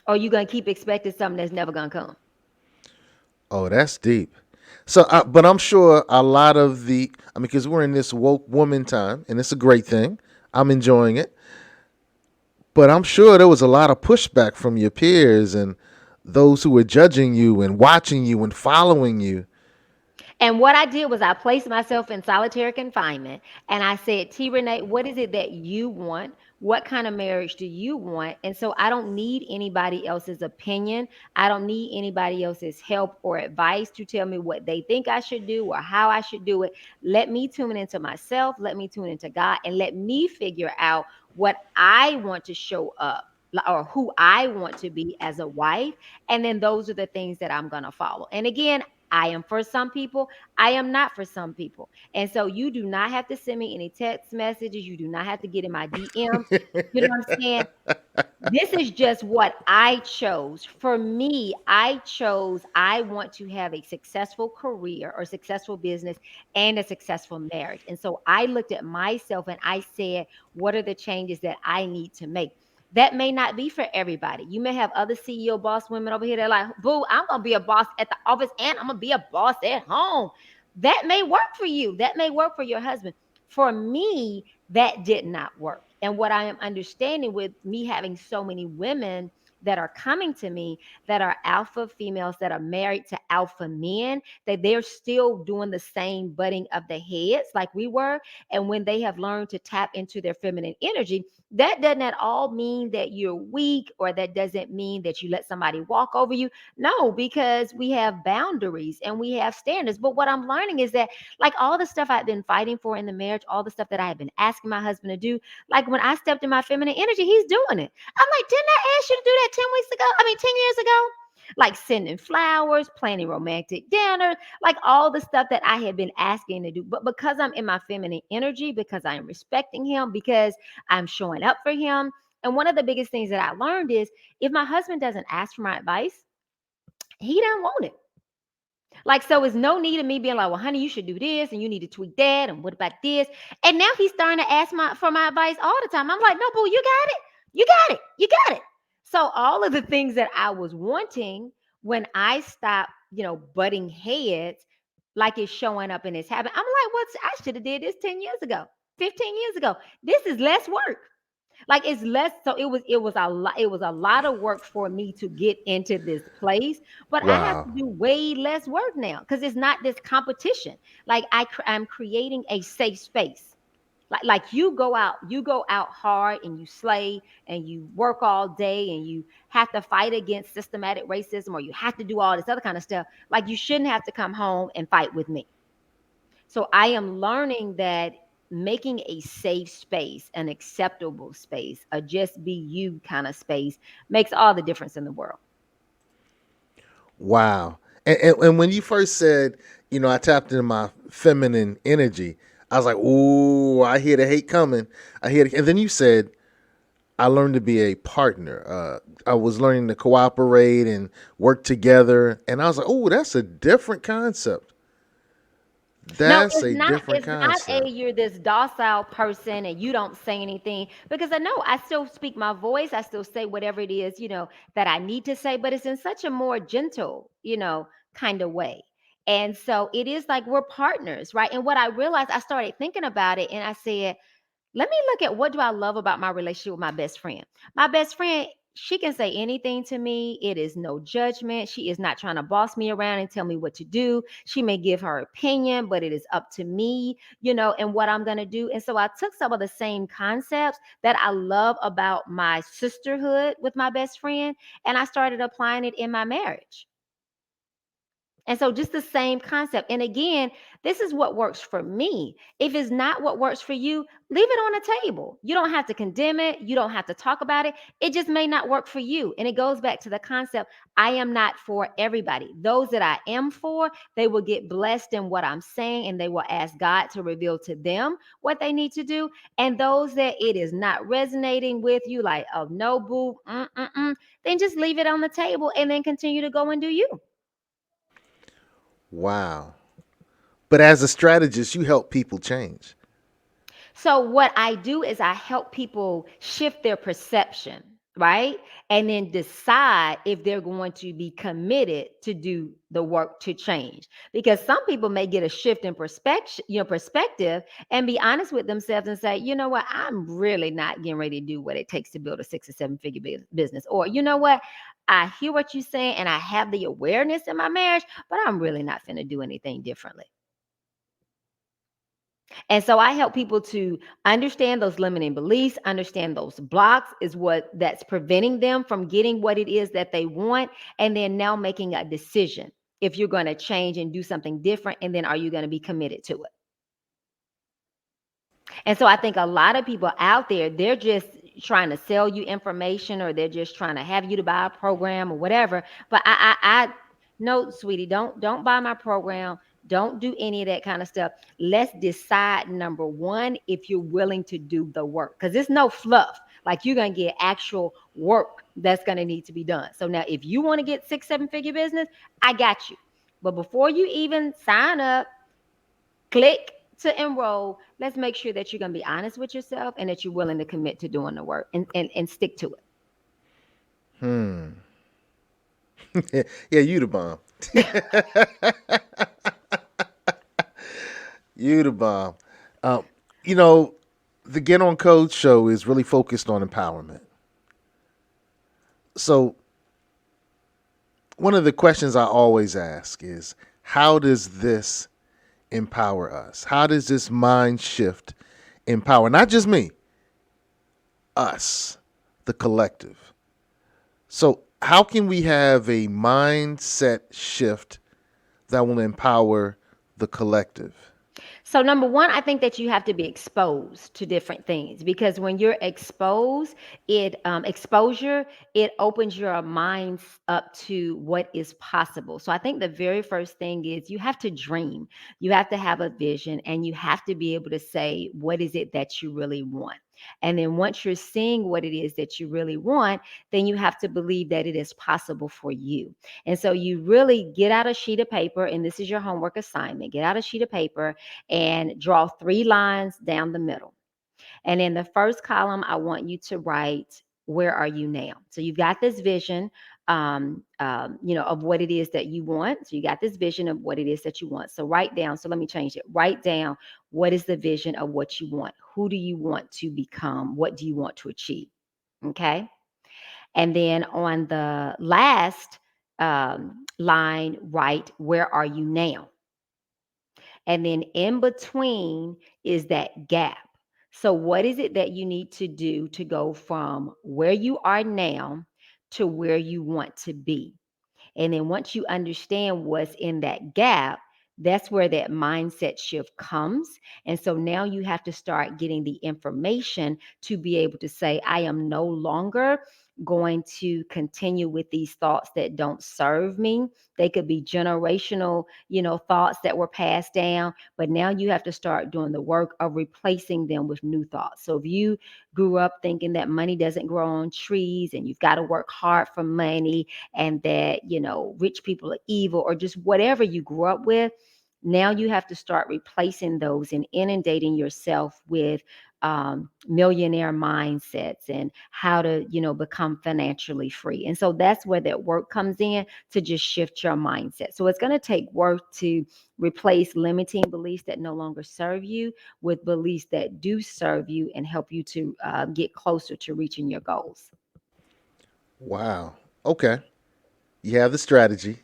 S2: or you going to keep expecting something that's never going to come.
S1: Oh, that's deep. So, but I'm sure a lot of because we're in this woke woman time, and it's a great thing. I'm enjoying it. But I'm sure there was a lot of pushback from your peers and those who were judging you and watching you and following you.
S2: And what I did was I placed myself in solitary confinement and I said, T. Renee, what is it that you want? What kind of marriage do you want? And so I don't need anybody else's opinion. I don't need anybody else's help or advice to tell me what they think I should do or how I should do it. Let me tune into myself. Let me tune into God, and let me figure out what I want to show up or who I want to be as a wife. And then those are the things that I'm going to follow. And again, I am for some people. I am not for some people. And so you do not have to send me any text messages. You do not have to get in my DMs. You know what I'm saying? This is just what I chose. For me, I want to have a successful career or successful business and a successful marriage. And so I looked at myself and I said, what are the changes that I need to make? That may not be for everybody. You may have other CEO boss women over here that are like, boo, I'm going to be a boss at the office and I'm going to be a boss at home. That may work for you. That may work for your husband. For me, that did not work. And what I am understanding with me having so many women that are coming to me that are alpha females that are married to alpha men, that they're still doing the same butting of the heads like we were. And when they have learned to tap into their feminine energy, that doesn't at all mean that you're weak, or that doesn't mean that you let somebody walk over you. No, because we have boundaries and we have standards. But what I'm learning is that, like, all the stuff I've been fighting for in the marriage, all the stuff that I have been asking my husband to do, like when I stepped in my feminine energy, he's doing it. I'm like, didn't I ask you to do that 10 weeks ago? 10 years ago? like sending flowers, planning romantic dinner, like all the stuff that I had been asking to do. But because I'm in my feminine energy, because I am respecting him, because I'm showing up for him. And one of the biggest things that I learned is if my husband doesn't ask for my advice, he doesn't want it. Like, so it's no need of me being like, well, honey, you should do this and you need to tweak that. And what about this? And now he's starting to ask for my advice all the time. I'm like, no, boo, you got it. You got it. You got it. So all of the things that I was wanting when I stopped, butting heads, like it's showing up in his habit. I'm like, I should have did this 10 years ago, 15 years ago. This is less work. Like it's less, so it was a lot of work for me to get into this place, but I have to
S1: Wow.
S2: do way less work now because it's not this competition. Like I'm creating a safe space. Like you go out hard and you slay and you work all day and you have to fight against systematic racism or you have to do all this other kind of stuff. Like you shouldn't have to come home and fight with me. So I am learning that making a safe space, an acceptable space, a just be you kind of space makes all the difference in the world.
S1: Wow. And when you first said, I tapped into my feminine energy, I was like, ooh, I hear the hate coming. I hear it. And then you said, I learned to be a partner. I was learning to cooperate and work together. And I was like, oh, that's a different concept.
S2: No,
S1: That's
S2: it's
S1: a
S2: not.
S1: different
S2: It's not
S1: concept.
S2: you're this docile person and you don't say anything because I know I still speak my voice. I still say whatever it is, that I need to say, but it's in such a more gentle, kind of way. And so it is like we're partners, right? And what I realized, I started thinking about it and I said, let me look at what do I love about my relationship with my best friend. My best friend, she can say anything to me. It is no judgment. She is not trying to boss me around and tell me what to do. She may give her opinion, but it is up to me, and what I'm going to do. And so I took some of the same concepts that I love about my sisterhood with my best friend, and I started applying it in my marriage. And so just the same concept. And again, this is what works for me. If it's not what works for you, leave it on the table. You don't have to condemn it. You don't have to talk about it. It just may not work for you. And it goes back to the concept, I am not for everybody. Those that I am for, they will get blessed in what I'm saying and they will ask God to reveal to them what they need to do. And those that it is not resonating with you, like, oh no, boo, then just leave it on the table and then continue to go and do you.
S1: Wow. But as a strategist, you help people change.
S2: So what I do is I help people shift their perception, right? And then decide if they're going to be committed to do the work to change. Because some people may get a shift in perspective and be honest with themselves and say, you know what, I'm really not getting ready to do what it takes to build a 6 or 7 figure business. Or you know what? I hear what you're saying and I have the awareness in my marriage, but I'm really not going to do anything differently. And so I help people to understand those limiting beliefs, understand those blocks is what that's preventing them from getting what it is that they want. And then now making a decision if you're going to change and do something different. And then are you going to be committed to it? And so I think a lot of people out there, they're just trying to sell you information or they're just trying to have you to buy a program or whatever. But I no, sweetie, don't buy my program. Don't do any of that kind of stuff. Let's decide, number one, if you're willing to do the work, because it's no fluff. Like you're going to get actual work that's going to need to be done. So now if you want to get 6, 7 figure business, I got you. But before you even sign up, click to enroll, let's make sure that you're going to be honest with yourself and that you're willing to commit to doing the work and stick to
S1: Yeah, you the bomb. You the bomb. Um, you know, the Get On Code show is really focused on empowerment. So one of the questions I always ask is, how does this empower us? How does this mind shift empower not just me, us, the collective? So how can we have a mindset shift that will empower the collective?
S2: So number one, I think that you have to be exposed to different things, because when you're exposed, it exposure, it opens your minds up to what is possible. So I think the very first thing is you have to dream, you have to have a vision, and you have to be able to say what is it that you really want. And then once you're seeing what it is that you really want, then you have to believe that it is possible for you. And so you really get out a sheet of paper, and this is your homework assignment. Get out a sheet of paper and draw 3 lines down the middle. And in the first column, I want you to write, where are you now? So you've got this vision, of what it is that you want. So you got this vision of what it is that you want. So write down. So let me change it. Write down, what is the vision of what you want? Who do you want to become? What do you want to achieve? Okay. And then on the last line, write, where are you now? And then in between is that gap. So, what is it that you need to do to go from where you are now to where you want to be? And then once you understand what's in that gap, that's where that mindset shift comes. And so now you have to start getting the information to be able to say, I am no longer going to continue with these thoughts that don't serve me. They could be generational, thoughts that were passed down, but now you have to start doing the work of replacing them with new thoughts. So if you grew up thinking that money doesn't grow on trees and you've got to work hard for money, and that, rich people are evil, or just whatever you grew up with, now you have to start replacing those and inundating yourself with millionaire mindsets and how to, become financially free. And so that's where that work comes in, to just shift your mindset. So it's going to take work to replace limiting beliefs that no longer serve you with beliefs that do serve you and help you to get closer to reaching your goals.
S1: Wow. Okay. You have the strategy.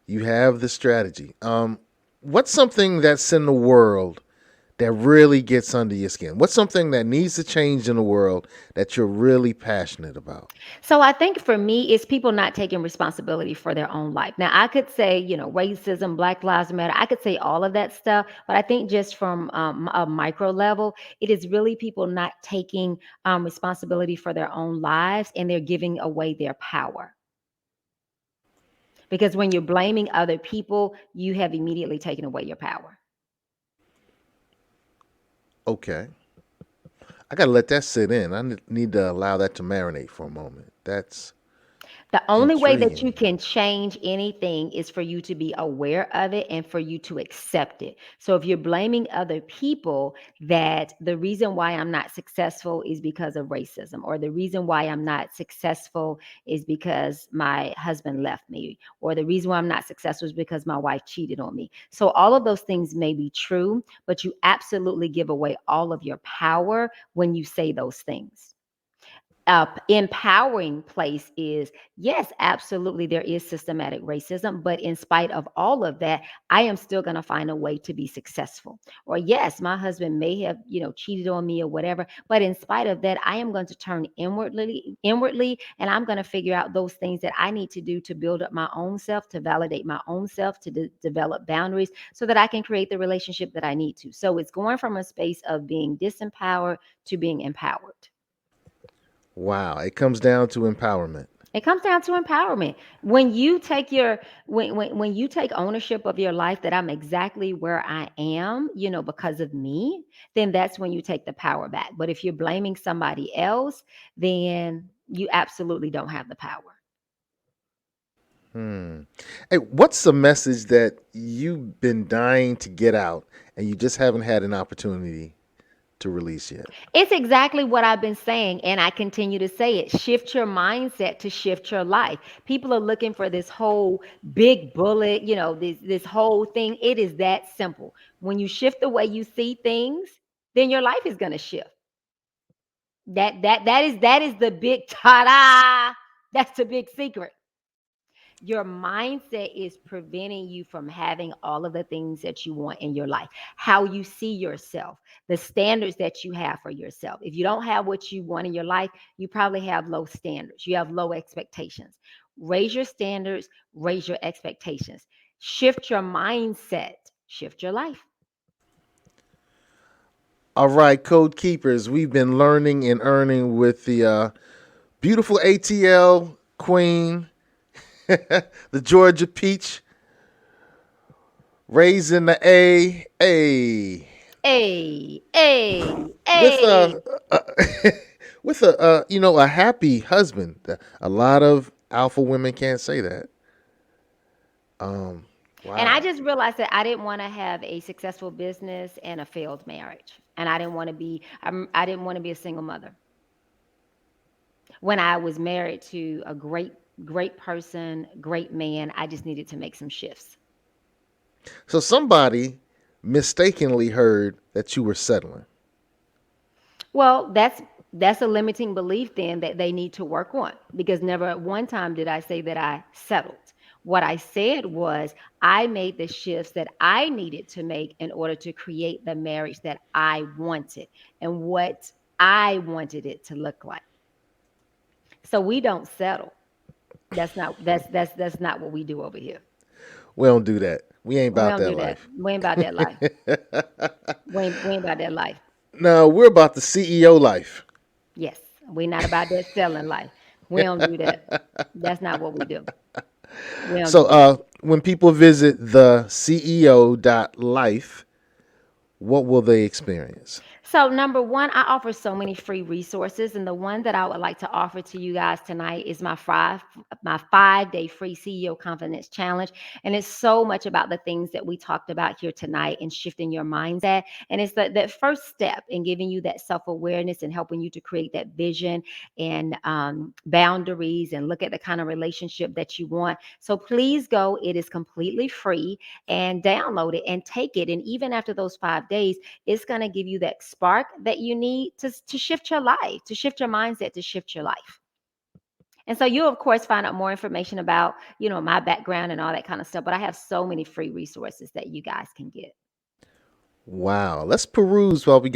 S1: You have the strategy. What's something that's in the world that really gets under your skin? What's something that needs to change in the world that you're really passionate about?
S2: So I think for me, it's people not taking responsibility for their own life. Now, I could say, racism, Black Lives Matter, I could say all of that stuff, but I think just from a micro level, it is really people not taking responsibility for their own lives, and they're giving away their power. Because when you're blaming other people, you have immediately taken away your power.
S1: Okay. I got to let that sit in. I need to allow that to marinate for a moment. That's
S2: The only way that you
S1: intriguing.
S2: can change anything is for you to be aware of it and for you to accept it. So if you're blaming other people that the reason why I'm not successful is because of racism, or the reason why I'm not successful is because my husband left me, or the reason why I'm not successful is because my wife cheated on me. So all of those things may be true, but you absolutely give away all of your power when you say those things. Empowering place is, yes, absolutely, there is systematic racism, but in spite of all of that, I am still going to find a way to be successful. Or yes, my husband may have, cheated on me or whatever, but in spite of that, I am going to turn inwardly, and I'm going to figure out those things that I need to do to build up my own self, to validate my own self, to develop boundaries so that I can create the relationship that I need to. So it's going from a space of being disempowered to being empowered.
S1: Wow. It comes down to empowerment.
S2: It comes down to empowerment. When you take your when you take ownership of your life, that I'm exactly where I am, because of me, then that's when you take the power back. But if you're blaming somebody else, then you absolutely don't have the power.
S1: Hmm. Hey, what's the message that you've been dying to get out and you just haven't had an opportunity to release yet?
S2: It's exactly what I've been saying, and I continue to say it. Shift your mindset to shift your life. People are looking for this whole big bullet, this whole thing. It is that simple. When you shift the way you see things, then your life is going to shift. That is the big ta-da. That's the big secret. Your mindset is preventing you from having all of the things that you want in your life. How you see yourself, the standards that you have for yourself. If you don't have what you want in your life, you probably have low standards. You have low expectations. Raise your standards, raise your expectations. Shift your mindset, shift your life.
S1: All right, Code Keepers, we've been learning and earning with the beautiful ATL Queen, the Georgia Peach, raising the
S2: Hey, hey,
S1: with
S2: hey.
S1: with a happy husband. A lot of alpha women can't say that. Wow.
S2: And I just realized that I didn't want to have a successful business and a failed marriage. And I didn't want to be I didn't want to be a single mother. When I was married to a great person, great man, I just needed to make some shifts.
S1: So somebody mistakenly heard that you were settling.
S2: Well, that's a limiting belief then that they need to work on, because never at one time did I say that I settled. What I said was I made the shifts that I needed to make in order to create the marriage that I wanted and what I wanted it to look like. So we don't settle. That's not what we do over here.
S1: We don't do that. We ain't
S2: We
S1: about
S2: don't
S1: that
S2: do that.
S1: life.
S2: We ain't about that life. We ain't about that life.
S1: No, we're about the CEO life.
S2: Yes, we're not about that selling life. We don't do that. That's not what we do. We don't do that.
S1: So when people visit the CEO.life, what will they experience?
S2: So number one, I offer so many free resources, and the one that I would like to offer to you guys tonight is my 5-day free CEO Confidence Challenge, and it's so much about the things that we talked about here tonight and shifting your mindset, and it's that first step in giving you that self-awareness and helping you to create that vision and boundaries and look at the kind of relationship that you want. So please go; it is completely free, and download it and take it. And even after those 5 days, it's going to give you that spark that you need to shift your life, to shift your mindset, to shift your life. And so you'll of course find out more information about, my background and all that kind of stuff. But I have so many free resources that you guys can get.
S1: Wow. Let's peruse while we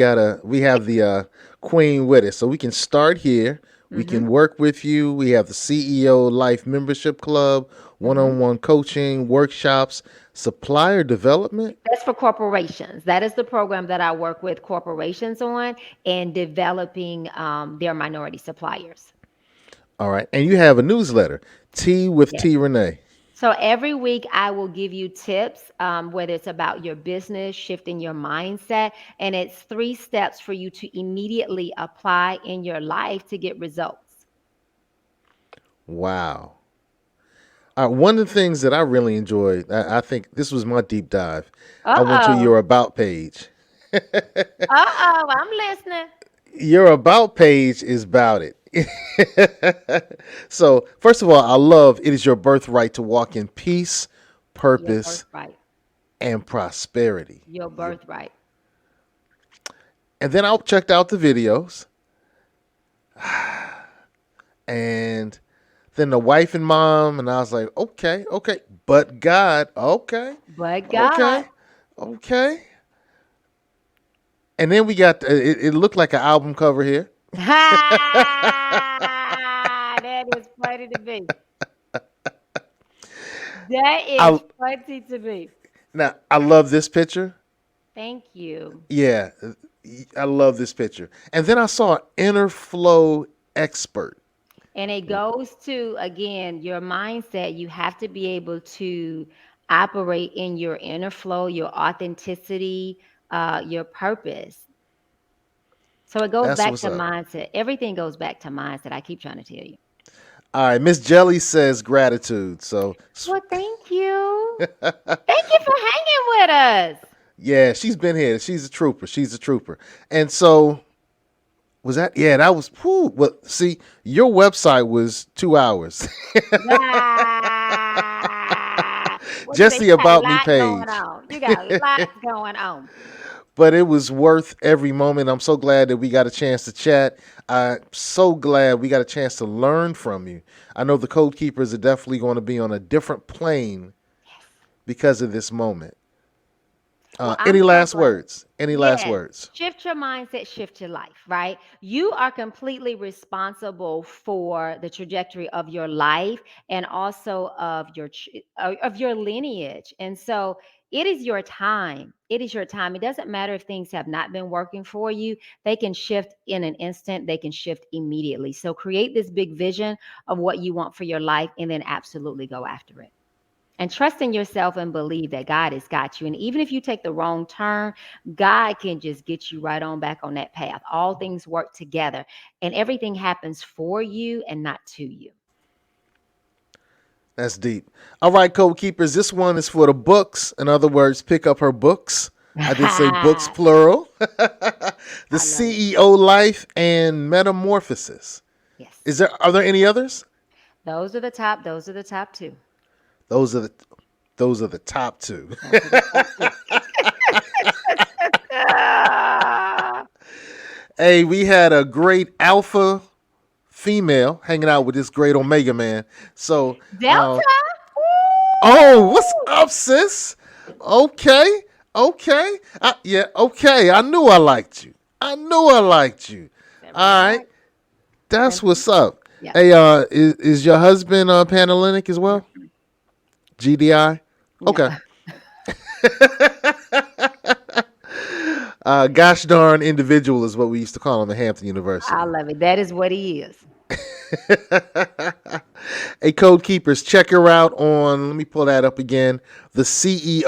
S1: have the queen with us. So we can start here. We can work with you. We have the CEO Life Membership Club, one-on-one coaching, workshops, supplier development.
S2: That's for corporations. That is the program that I work with corporations on and developing their minority suppliers.
S1: All right. And you have a newsletter, Tea with
S2: Yes.
S1: T Renee.
S2: So every week I will give you tips, whether it's about your business, shifting your mindset, and it's 3 steps for you to immediately apply in your life to get results.
S1: Wow. One of the things that I really enjoyed, I think this was my deep dive. I went to your
S2: Uh-oh.
S1: about page.
S2: Uh-oh, I'm listening.
S1: Your about page is about it. So, first of all, I love it is your birthright to walk in peace,
S2: Your
S1: purpose,
S2: birthright.
S1: and prosperity.
S2: Your birthright.
S1: And then I checked out the videos. And then the wife and mom, and I was like, okay, but God, okay,
S2: But God.
S1: okay. And then we got it looked like an album cover here.
S2: That is funny to me. That is funny to me.
S1: Now I love this picture.
S2: Thank you.
S1: Yeah, I love this picture. And then I saw an inner flow expert.
S2: And it goes to, again, your mindset. You have to be able to operate in your inner flow, your authenticity, your purpose. So it goes
S1: That's
S2: back
S1: what's
S2: to
S1: up.
S2: mindset. Everything goes back to mindset. I keep trying to tell you.
S1: All right, Miss Jelly says gratitude. So
S2: Well, thank you. Thank you for hanging with us.
S1: yeah, she's been here. She's a trooper. And so was that? Yeah, that was. Whew, well, see, your website was 2 hours.
S2: Ah, what you
S1: Just
S2: say?
S1: the
S2: You got a
S1: about me
S2: lot going
S1: page.
S2: on. You got a lot going on.
S1: But it was worth every moment. I'm so glad that we got a chance to chat. I'm so glad we got a chance to learn from you. I know the Code Keepers are definitely going to be on a different plane because of this moment.
S2: Well, I'm
S1: Any
S2: so
S1: last
S2: glad.
S1: words? Any last
S2: Yes.
S1: words?
S2: Shift your mindset, shift your life, right? You are completely responsible for the trajectory of your life and also of your lineage. And so it is your time. It is your time. It doesn't matter if things have not been working for you. They can shift in an instant. They can shift immediately. So create this big vision of what you want for your life and then absolutely go after it. And trust in yourself and believe that God has got you. And even if you take the wrong turn, God can just get you right on back on that path. All things work together and everything happens for you and not to you.
S1: That's deep. All right, code keepers. This one is for the books. In other words, pick up her books. I did say books
S2: I
S1: plural. The
S2: love it.
S1: CEO Life and Metamorphosis.
S2: Yes.
S1: Are there any others?
S2: Those are the top. Those are the top two.
S1: Those are the those are the top two.
S2: Those are the top two. Ah,
S1: Hey, we had a great alpha female hanging out with this great omega man. So,
S2: Delta.
S1: oh, what's
S2: Woo!
S1: up, sis? Okay, okay, yeah, okay. I knew I liked you. I knew I liked you.
S2: That
S1: All
S2: right.
S1: right, that's
S2: That's-
S1: what's up.
S2: Yeah.
S1: Hey, is your husband Panhellenic as well? GDI. Okay.
S2: No.
S1: Gosh darn individual is what we used to call him at Hampton University.
S2: I love it. That is what he is.
S1: Hey, Code Keepers, check her out on, let me pull that up again, the CEO.life,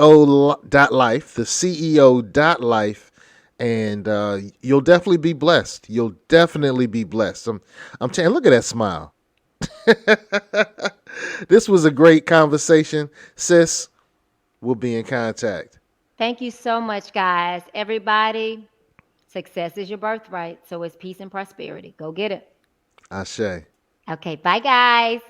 S1: the CEO.life, and you'll definitely be blessed. You'll definitely be blessed. I'm telling you, look at that smile. This was a great conversation. Sis, we'll be in contact.
S2: Thank you so much, guys. Everybody, success is your birthright. So is peace and prosperity. Go get it.
S1: Ashe.
S2: Okay. Bye, guys.